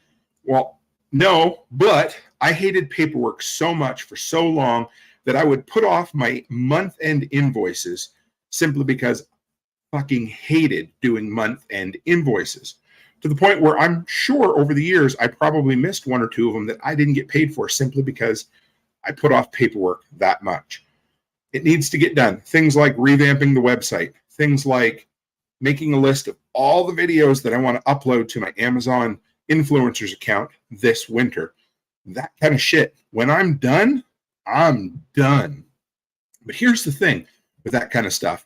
Well, no, but I hated paperwork so much for so long that I would put off my month-end invoices simply because I fucking hated doing month-end invoices, to the point where I'm sure over the years I probably missed one or two of them that I didn't get paid for simply because I put off paperwork that much. It needs to get done. Things like revamping the website, things like making a list of all the videos that I want to upload to my Amazon influencers account this winter. That kind of shit. When I'm done, I'm done. But here's the thing with that kind of stuff.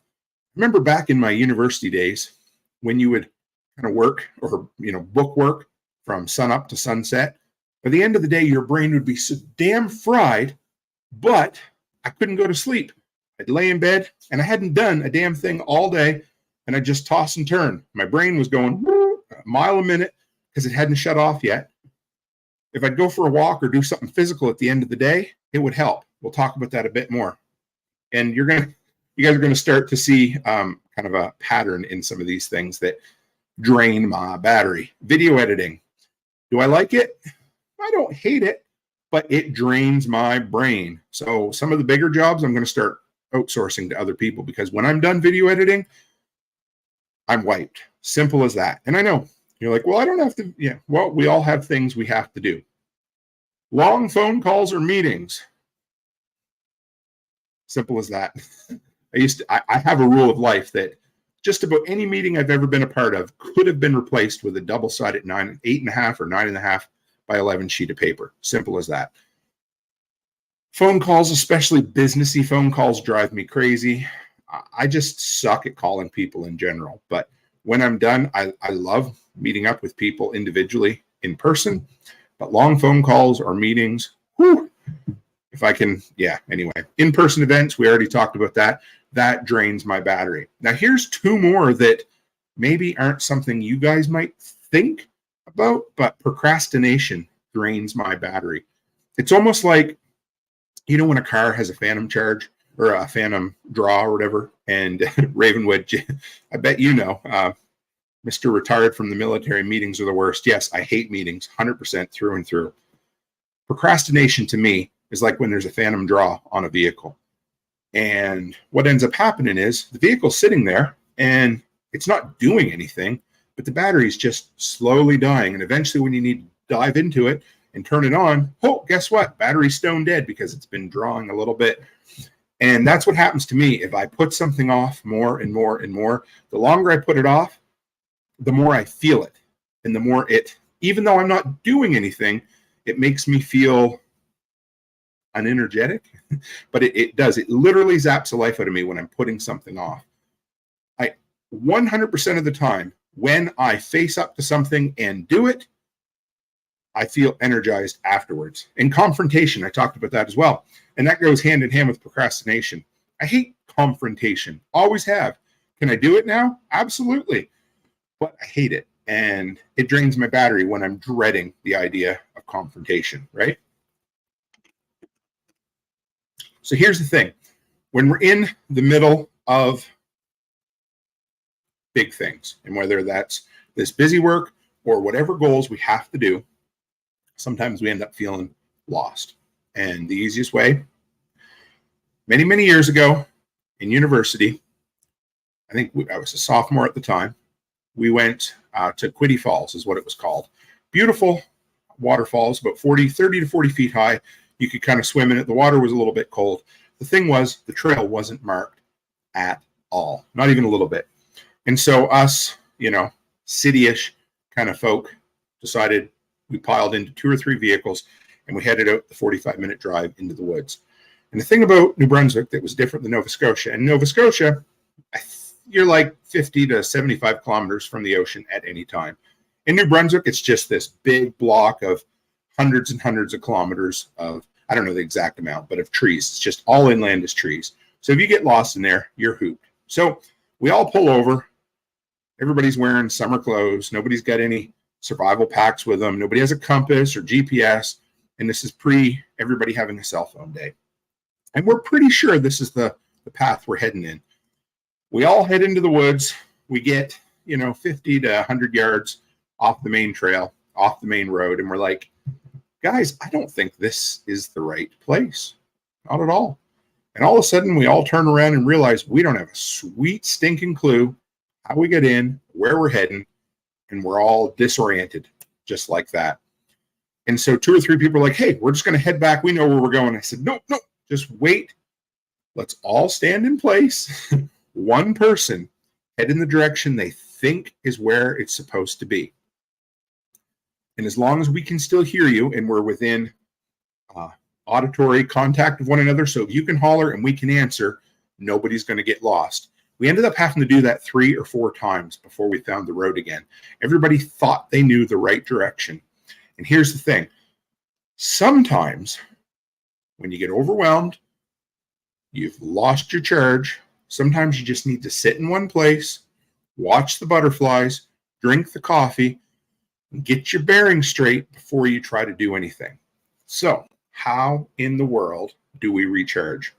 Remember back in my university days when you would kind of work or, book work from sun up to sunset. By the end of the day, your brain would be so damn fried, but I couldn't go to sleep. I'd lay in bed and I hadn't done a damn thing all day, and I'd just toss and turn. My brain was going a mile a minute because it hadn't shut off yet. If I'd go for a walk or do something physical at the end of the day, it would help. We'll talk about that a bit more. And you guys are going to start to see kind of a pattern in some of these things that drain my battery. Video editing. Do I like it? I don't hate it, but it drains my brain. So some of the bigger jobs I'm going to start outsourcing to other people, because when I'm done video editing, I'm wiped. Simple as that. And I know you're like, well, I don't have to. Yeah, well, we all have things we have to do. Long phone calls or meetings. Simple as that. I have a rule of life that just about any meeting I've ever been a part of could have been replaced with a double-sided 8.5 or 9.5 by 11 sheet of paper. Simple as that. Phone calls, especially businessy phone calls, drive me crazy. I just suck at calling people in general. But when I'm done, I love meeting up with people individually in person. But long phone calls or meetings, whew, if I can, anyway. In-person events, we already talked about that. That drains my battery. Now, here's two more that maybe aren't something you guys might think about, but procrastination drains my battery. It's almost like, when a car has a phantom charge or a phantom draw or whatever, and Ravenwood, I bet Mr. Retired from the military, meetings are the worst. Yes, I hate meetings, 100% through and through. Procrastination to me is like when there's a phantom draw on a vehicle. And what ends up happening is the vehicle's sitting there and it's not doing anything, but the battery's just slowly dying. And eventually when you need to dive into it and turn it on, guess what? Battery's stone dead because it's been drawing a little bit. And that's what happens to me if I put something off more and more and more. The longer I put it off, the more I feel it. And the more even though I'm not doing anything, it makes me feel unenergetic. But it does. It literally zaps the life out of me when I'm putting something off. 100% of the time, when I face up to something and do it, I feel energized afterwards. And confrontation, I talked about that as well. And that goes hand in hand with procrastination. I hate confrontation. Always have. Can I do it now? Absolutely. But I hate it. And it drains my battery when I'm dreading the idea of confrontation, right? So here's the thing. When we're in the middle of big things, and whether that's this busy work or whatever goals we have to do, sometimes we end up feeling lost. And the easiest way, many, many years ago in university, I think I was a sophomore at the time, we went to Quiddy Falls is what it was called. Beautiful waterfalls, about 30 to 40 feet high. You could kind of swim in it. The water was a little bit cold. The thing was, the trail wasn't marked at all, not even a little bit. And so us, city-ish kind of folk decided, we piled into 2 or 3 vehicles and we headed out the 45-minute drive into the woods. And the thing about New Brunswick that was different than Nova Scotia, and Nova Scotia, you're like 50 to 75 kilometers from the ocean at any time. In New Brunswick, it's just this big block of hundreds and hundreds of kilometers of, I don't know the exact amount, but of trees. It's just all inland is trees. So if you get lost in there, you're hooped. So we all pull over. Everybody's wearing summer clothes. Nobody's got any survival packs with them. Nobody has a compass or GPS. And this is pre everybody having a cell phone day. And we're pretty sure this is the path we're heading in. We all head into the woods. We get, 50 to 100 yards off the main trail, off the main road. And we're like, guys, I don't think this is the right place. Not at all. And all of a sudden, we all turn around and realize we don't have a sweet stinking clue how we get in, where we're heading, and we're all disoriented just like that. And so 2 or 3 people are like, hey, we're just going to head back. We know where we're going. I said, no, just wait. Let's all stand in place. One person head in the direction they think is where it's supposed to be. And as long as we can still hear you and we're within auditory contact of one another, so if you can holler and we can answer, nobody's going to get lost. We ended up having to do that 3 or 4 times before we found the road again. Everybody thought they knew the right direction. And here's the thing. Sometimes when you get overwhelmed, you've lost your charge. Sometimes you just need to sit in one place, watch the butterflies, drink the coffee, and get your bearings straight before you try to do anything. So, how in the world do we recharge?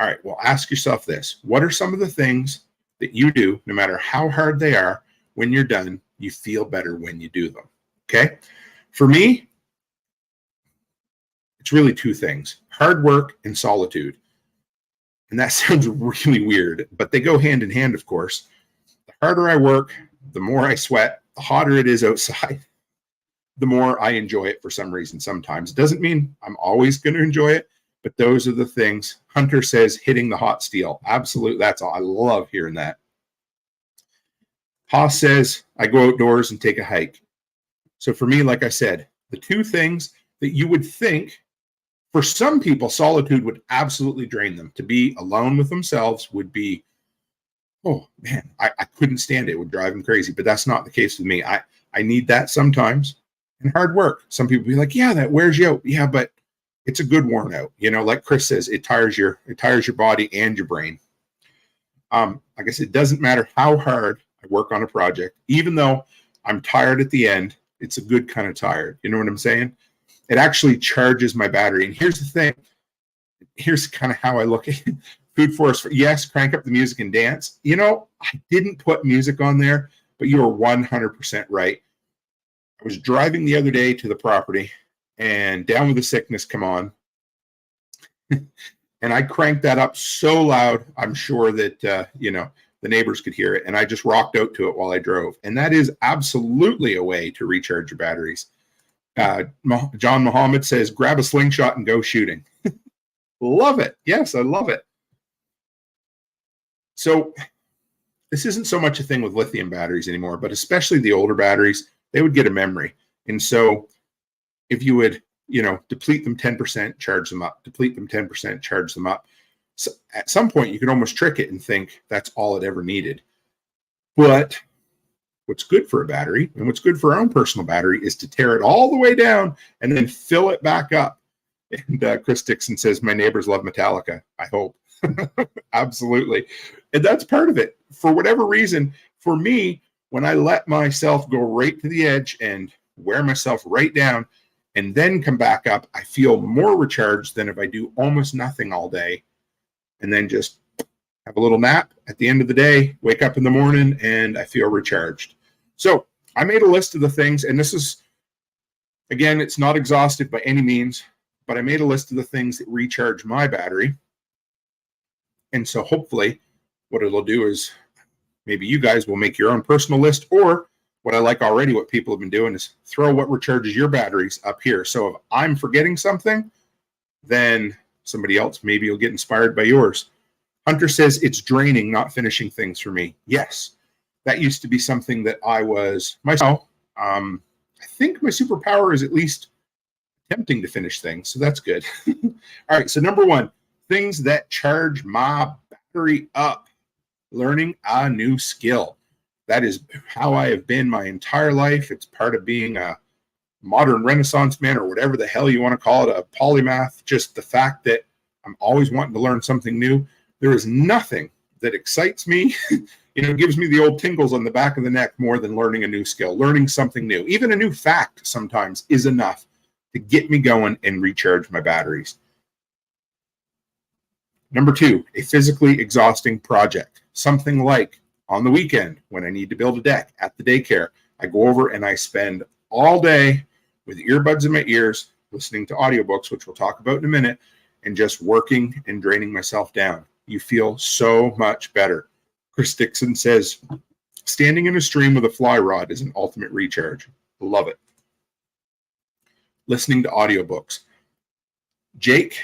All right, well, ask yourself this. What are some of the things that you do, no matter how hard they are, when you're done, you feel better when you do them? Okay? For me, it's really 2 things, hard work and solitude. And that sounds really weird, but they go hand in hand, of course. The harder I work, the more I sweat, the hotter it is outside, the more I enjoy it for some reason sometimes. It doesn't mean I'm always going to enjoy it, but those are the things. Hunter says hitting the hot steel. Absolutely. That's all. I love hearing that. Haas says I go outdoors and take a hike. So for me, like I said, the 2 things that you would think, for some people, solitude would absolutely drain them. To be alone with themselves would be, oh man, I couldn't stand it. It would drive them crazy. But that's not the case with me. I need that sometimes. And hard work. Some people be like, yeah, that wears you out. Yeah, but it's a good worn out. Like Chris says, it tires your body and your brain. Like I said, it doesn't matter how hard I work on a project, even though I'm tired at the end, it's a good kind of tired. You know what I'm saying? It actually charges my battery. And here's the thing. Here's kind of how I look at it. Food Forest. Yes, crank up the music and dance. I didn't put music on there, but you are 100% right. I was driving the other day to the property and Down With the Sickness come on. And I cranked that up so loud, I'm sure that, the neighbors could hear it. And I just rocked out to it while I drove. And that is absolutely a way to recharge your batteries. John Muhammad says, grab a slingshot and go shooting. Love it. Yes, I love it. So this isn't so much a thing with lithium batteries anymore, but especially the older batteries, they would get a memory. And so if you would, deplete them 10%, charge them up, deplete them 10%, charge them up. So at some point, you could almost trick it and think that's all it ever needed. But what's good for a battery and what's good for our own personal battery is to tear it all the way down and then fill it back up. And Chris Dixon says, my neighbors love Metallica. I hope. Absolutely. And that's part of it. For whatever reason, for me, when I let myself go right to the edge and wear myself right down and then come back up, I feel more recharged than if I do almost nothing all day and then just have a little nap at the end of the day, wake up in the morning, and I feel recharged. So I made a list of the things, and this is, again, it's not exhaustive by any means, but I made a list of the things that recharge my battery. And so hopefully what it'll do is maybe you guys will make your own personal list, or what I like already, what people have been doing is throw what recharges your batteries up here. So if I'm forgetting something, then somebody else maybe will get inspired by yours. Hunter says it's draining not finishing things for me. Yes, that used to be something that I was myself. I think my superpower is at least attempting to finish things, so that's good. All right, so number 1, things that charge my battery up. Learning a new skill. That is how I have been my entire life. It's part of being a modern Renaissance man, or whatever the hell you want to call it, a polymath. Just the fact that I'm always wanting to learn something new. There is nothing that excites me it gives me the old tingles on the back of the neck more than learning a new skill, learning something new. Even a new fact sometimes is enough to get me going and recharge my batteries. Number 2, a physically exhausting project. Something like on the weekend when I need to build a deck at the daycare, I go over and I spend all day with earbuds in my ears, listening to audiobooks, which we'll talk about in a minute, and just working and draining myself down. You feel so much better. Chris Dixon says, standing in a stream with a fly rod is an ultimate recharge. Love it. Listening to audiobooks. Jake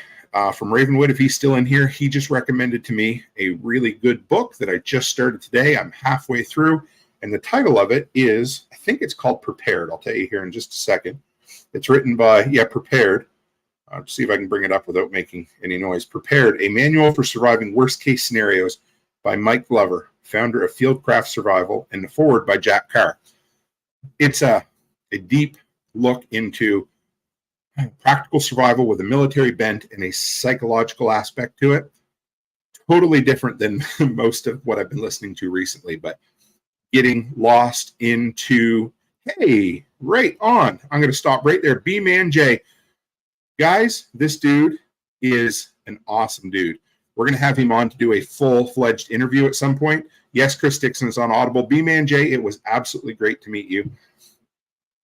from Ravenwood, if he's still in here, he just recommended to me a really good book that I just started today. I'm halfway through, and the title of it is, I think it's called Prepared. I'll tell you here in just a second. It's written by, Prepared. See if I can bring it up without making any noise. Prepared, a manual for surviving worst-case scenarios by Mike Glover, founder of Fieldcraft Survival, and the foreword by Jack Carr. It's a deep look into practical survival with a military bent and a psychological aspect to it. Totally different than most of what I've been listening to recently, but getting lost into, hey, right on. I'm going to stop right there. B-Man J. Guys, this dude is an awesome dude. We're going to have him on to do a full-fledged interview at some point. Yes, Chris Dixon is on Audible. B-Man J, it was absolutely great to meet you.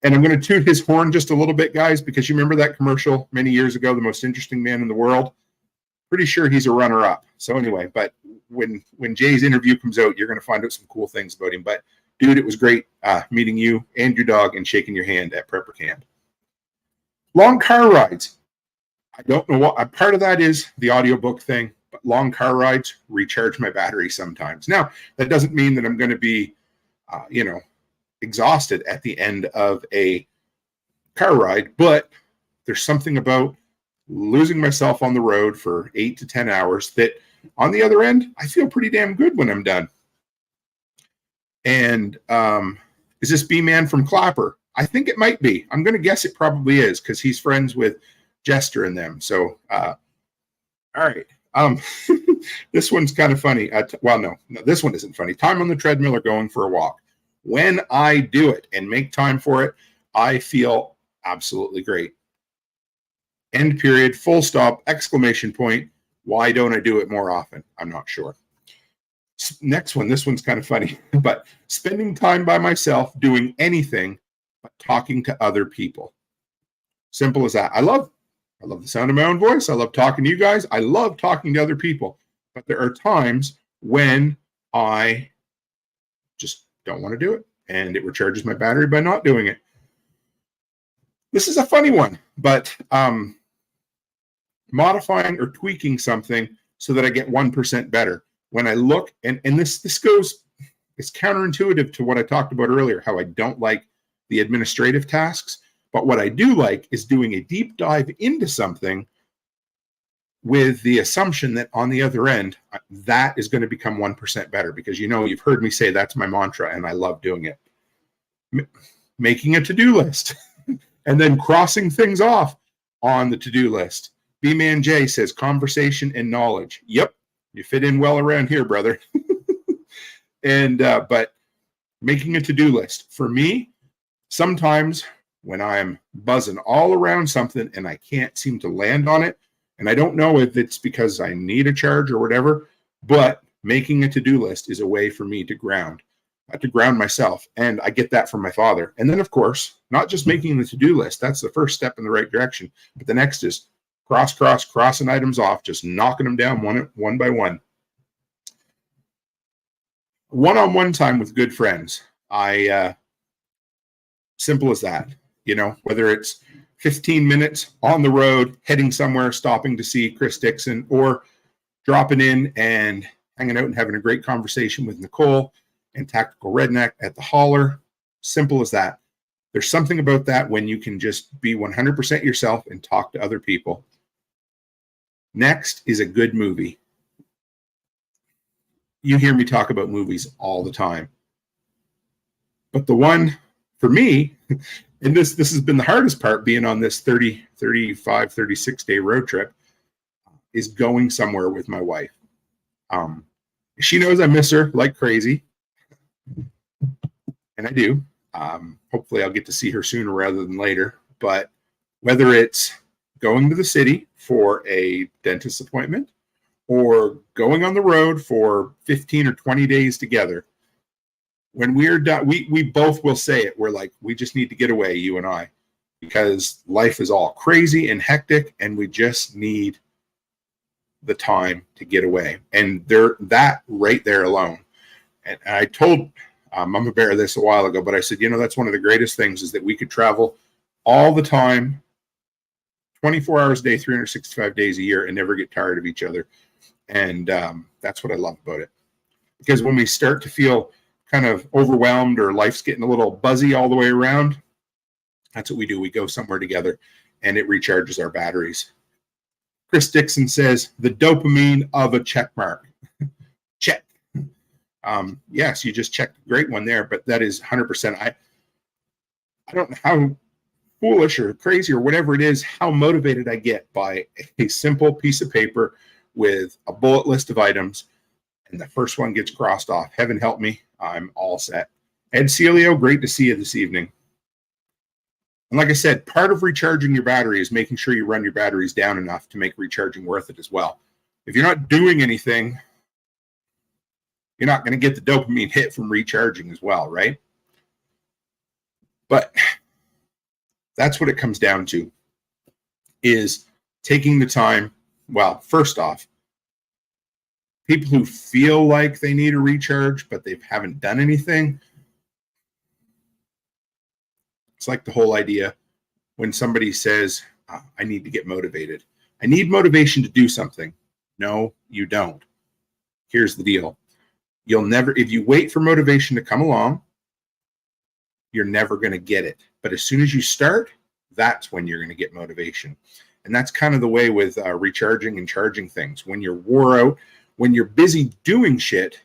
And I'm going to toot his horn just a little bit, guys, because you remember that commercial many years ago, The Most Interesting Man in the World? Pretty sure he's a runner-up. So anyway, but when Jay's interview comes out, you're going to find out some cool things about him. But, dude, it was great meeting you and your dog and shaking your hand at Prepper Camp. Long car rides. I don't know what part of that is the audiobook thing, but long car rides recharge my battery sometimes. Now, that doesn't mean that I'm going to be, exhausted at the end of a car ride, but there's something about losing myself on the road for 8 to 10 hours that on the other end, I feel pretty damn good when I'm done. And is this B-Man from Clapper? I think it might be. I'm going to guess it probably is because he's friends with Jester and them. So, all right. This one's kind of funny. No, this one isn't funny. Time on the treadmill or going for a walk. When I do it and make time for it, I feel absolutely great. End period, full stop, exclamation point. Why don't I do it more often? I'm not sure. Next one, this one's kind of funny, but spending time by myself doing anything but talking to other people. Simple as that. I love the sound of my own voice. I love talking to you guys. I love talking to other people. But there are times when I just don't want to do it, and it recharges my battery by not doing it. This is a funny one, but modifying or tweaking something so that I get 1% better. When I look, and this goes, it's counterintuitive to what I talked about earlier, how I don't like the administrative tasks, but what I do like is doing a deep dive into something with the assumption that on the other end, that is going to become 1% better, because you've heard me say that's my mantra, and I love doing it. Making a to-do list and then crossing things off on the to-do list. B-Man J says conversation and knowledge. Yep, you fit in well around here, brother. And but making a to-do list for me, sometimes when I'm buzzing all around something and I can't seem to land on it, and I don't know if it's because I need a charge or whatever, but making a to-do list is a way for me to ground myself. And I get that from my father. And then, of course, not just making the to-do list. That's the first step in the right direction. But the next is crossing items off, just knocking them down one by one. One-on-one time with good friends. Simple as that. Whether it's 15 minutes on the road, heading somewhere, stopping to see Chris Dixon, or dropping in and hanging out and having a great conversation with Nicole and Tactical Redneck at the Holler. Simple as that. There's something about that when you can just be 100% yourself and talk to other people. Next is a good movie. You hear me talk about movies all the time. But the one for me, and this has been the hardest part being on this 30, 35, 36-day road trip, is going somewhere with my wife. She knows I miss her like crazy. and I do. Hopefully I'll get to see her sooner rather than later. But whether it's going to the city for a dentist appointment or going on the road for 15 or 20 days together, when we're done, we both will say it. We're like, we just need to get away, you and I, because life is all crazy and hectic, and we just need the time to get away. And that right there alone. And I told Mama Bear this a while ago, but I said, that's one of the greatest things is that we could travel all the time, 24 hours a day, 365 days a year, and never get tired of each other. And that's what I love about it. Because when we start to feel kind of overwhelmed or life's getting a little buzzy all the way around, that's what we do. We go somewhere together, and it recharges our batteries. Chris Dixon says, the dopamine of a check mark. Check. Yes, you just checked a great one there, but that is 100%. I don't know how foolish or crazy or whatever it is, how motivated I get by a simple piece of paper with a bullet list of items, and the first one gets crossed off. Heaven help me, I'm all set. Ed Celio, great to see you this evening. And like I said, part of recharging your battery is making sure you run your batteries down enough to make recharging worth it as well. If you're not doing anything, you're not going to get the dopamine hit from recharging as well, right? But that's what it comes down to, is taking the time. Well, first off, people who feel like they need a recharge, but they haven't done anything. It's like the whole idea when somebody says, I need to get motivated. I need motivation to do something. No, you don't. Here's the deal. You'll never, if you wait for motivation to come along, you're never going to get it. But as soon as you start, that's when you're going to get motivation. And that's kind of the way with recharging and charging things. When you're wore out, when you're busy doing shit,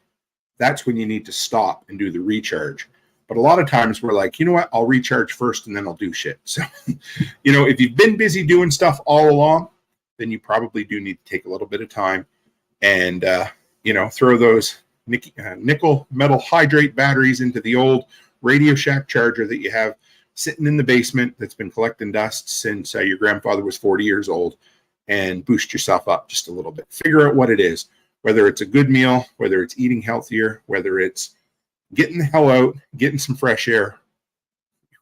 that's when you need to stop and do the recharge. But a lot of times we're like, you know what, I'll recharge first and then I'll do shit. So, if you've been busy doing stuff all along, then you probably do need to take a little bit of time and, throw those nickel metal hydrate batteries into the old Radio Shack charger that you have sitting in the basement that's been collecting dust since your grandfather was 40 years old, and boost yourself up just a little bit. Figure out what it is, whether it's a good meal, whether it's eating healthier, whether it's getting the hell out, getting some fresh air,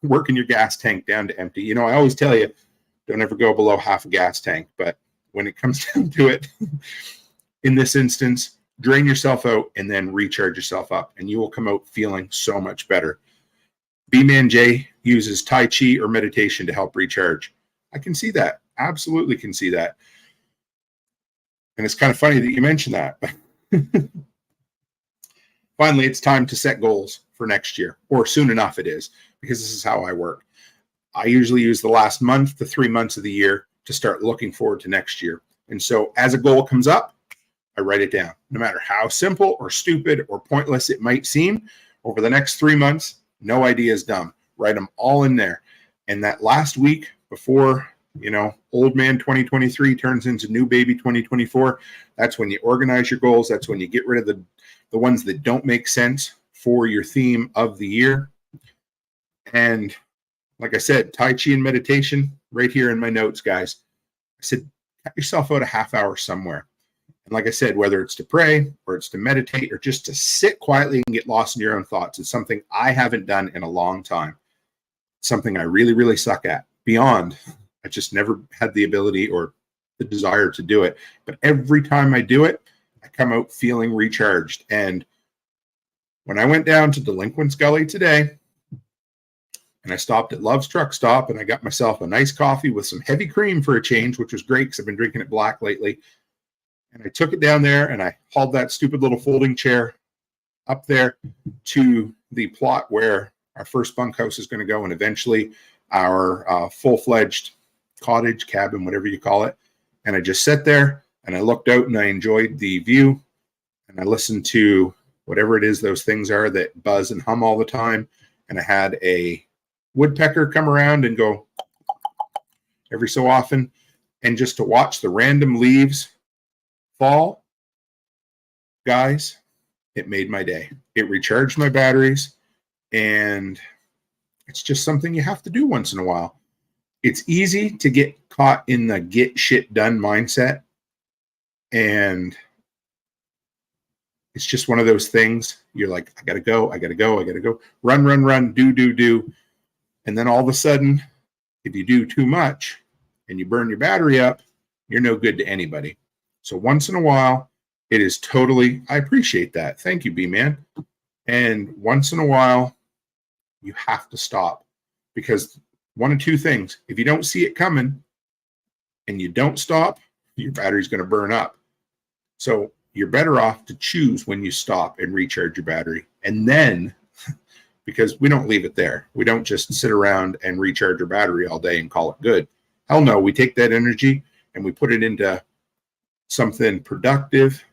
working your gas tank down to empty. I always tell you, don't ever go below half a gas tank. But when it comes down to it, in this instance, drain yourself out and then recharge yourself up, and you will come out feeling so much better. B-Man J uses Tai Chi or meditation to help recharge. I can see that. Absolutely can see that. And it's kind of funny that you mentioned that. Finally, it's time to set goals for next year, or soon enough it is, because this is how I work. I usually use the last month to 3 months of the year to start looking forward to next year. And so as a goal comes up, I write it down. No matter how simple or stupid or pointless it might seem, over the next 3 months, no idea is dumb. Write them all in there. And that last week before, old man 2023 turns into new baby 2024, that's when you organize your goals. That's when you get rid of the ones that don't make sense for your theme of the year. And like I said, Tai Chi and meditation right here in my notes, guys. I said, cut yourself out a half hour somewhere. And like I said, whether it's to pray or it's to meditate or just to sit quietly and get lost in your own thoughts, it's something I haven't done in a long time. It's something I really, really suck at. Beyond, I just never had the ability or the desire to do it. But every time I do it, I come out feeling recharged. And when I went down to Delinquent's Gully today, and I stopped at Love's Truck Stop, and I got myself a nice coffee with some heavy cream for a change, which was great because I've been drinking it black lately. And I took it down there and I hauled that stupid little folding chair up there to the plot where our first bunkhouse is going to go, and eventually our full-fledged cottage, cabin, whatever you call it. And I just sat there and I looked out and I enjoyed the view, and I listened to whatever it is those things are that buzz and hum all the time. And I had a woodpecker come around and go every so often, and just to watch the random leaves fall, guys, it made my day. It recharged my batteries, And it's just something you have to do once in a while. It's easy to get caught in the get shit done mindset. And it's just one of those things. You're like, I got to go. Run, do. And then all of a sudden, if you do too much and you burn your battery up, you're no good to anybody. So once in a while, it is totally, I appreciate that. Thank you, B-Man. And once in a while, you have to stop, because one of two things. If you don't see it coming and you don't stop, your battery's going to burn up. So you're better off to choose when you stop and recharge your battery. And then, because we don't leave it there. We don't just sit around and recharge your battery all day and call it good. Hell no, we take that energy and we put it into something productive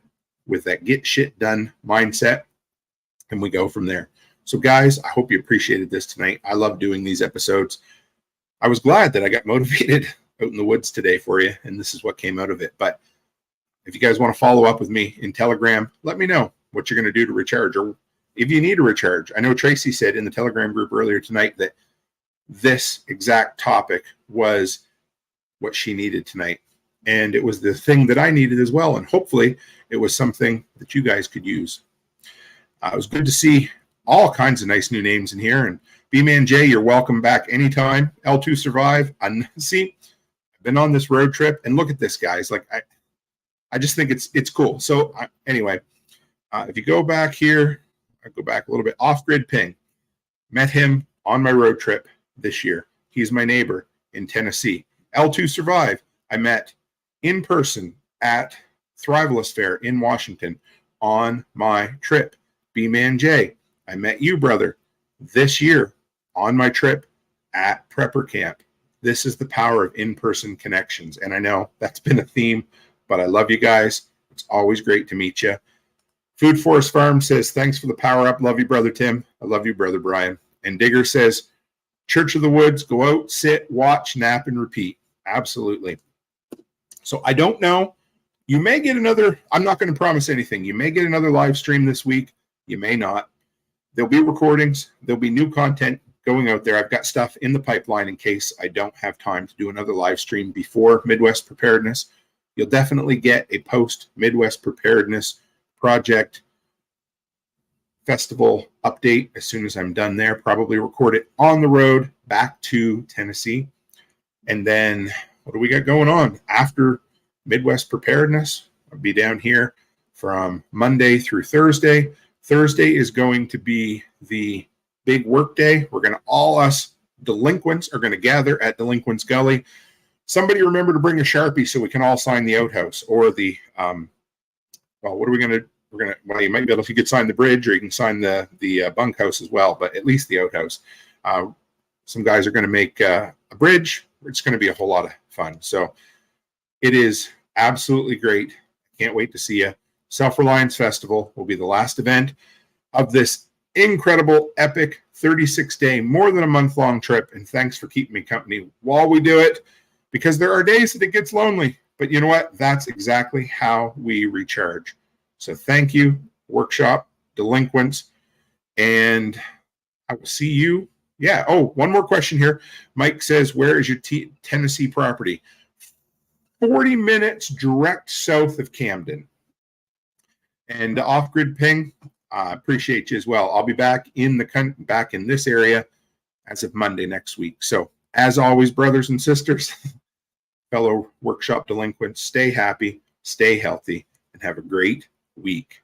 with that get shit done mindset, and we go from there. So guys, I hope you appreciated this tonight. I love doing these episodes. I was glad that I got motivated out in the woods today for you, and this is what came out of it. But if you guys want to follow up with me in Telegram, let me know what you're going to do to recharge, or if you need a recharge. I know Tracy said in the Telegram group earlier tonight that this exact topic was what she needed tonight. And it was the thing that I needed as well. And hopefully it was something that you guys could use. It was good to see all kinds of nice new names in here. And B-Man J, you're welcome back anytime. L2 Survive. See, I've been on this road trip, and look at this, guys. Like, I just think it's cool. So anyway, if you go back here, I go back a little bit. Off-Grid Ping. Met him on my road trip this year. He's my neighbor in Tennessee. L2 Survive, I met in person at Thrivalist Fair in Washington on my trip. B-Man J, I met you, brother, this year on my trip at Prepper Camp. This is the power of in-person connections. And I know that's been a theme, but I love you guys. It's always great to meet you. Food Forest Farm says, thanks for the power up. Love you, brother Tim. I love you, brother Brian. And Digger says, Church of the Woods, go out, sit, watch, nap, and repeat. Absolutely. So I don't know. You may get another, I'm not going to promise anything. You may get another live stream this week. You may not. There'll be recordings. There'll be new content going out there. I've got stuff in the pipeline in case I don't have time to do another live stream before Midwest Preparedness. You'll definitely get a post-Midwest Preparedness project festival update as soon as I'm done there. Probably record it on the road back to Tennessee. And then what do we got going on after Midwest Preparedness? I'll be down here from Monday through Thursday. Thursday is going to be the big work day. We're going to, all us delinquents are going to gather at Delinquents Gully. Somebody remember to bring a Sharpie so we can all sign the outhouse, or the, well, what are we going to, well, you might be able, if you could sign the bridge, or you can sign the bunkhouse as well, but at least the outhouse. Some guys are going to make a bridge. It's going to be a whole lot of fun. So it is absolutely great. Can't wait to see you. Self-Reliance Festival will be the last event of this incredible, epic 36-day, more than a month-long trip. And thanks for keeping me company while we do it, because there are days that it gets lonely. But you know what? That's exactly how we recharge. So thank you, Workshop, Delinquents, and I will see you. Yeah. Oh, one more question here. Mike says, where is your Tennessee property? 40 minutes direct south of Camden. And Off-Grid Ping, I appreciate you as well. I'll be back in this area as of Monday next week. So as always, brothers and sisters, fellow Workshop Delinquents, stay happy, stay healthy, and have a great week.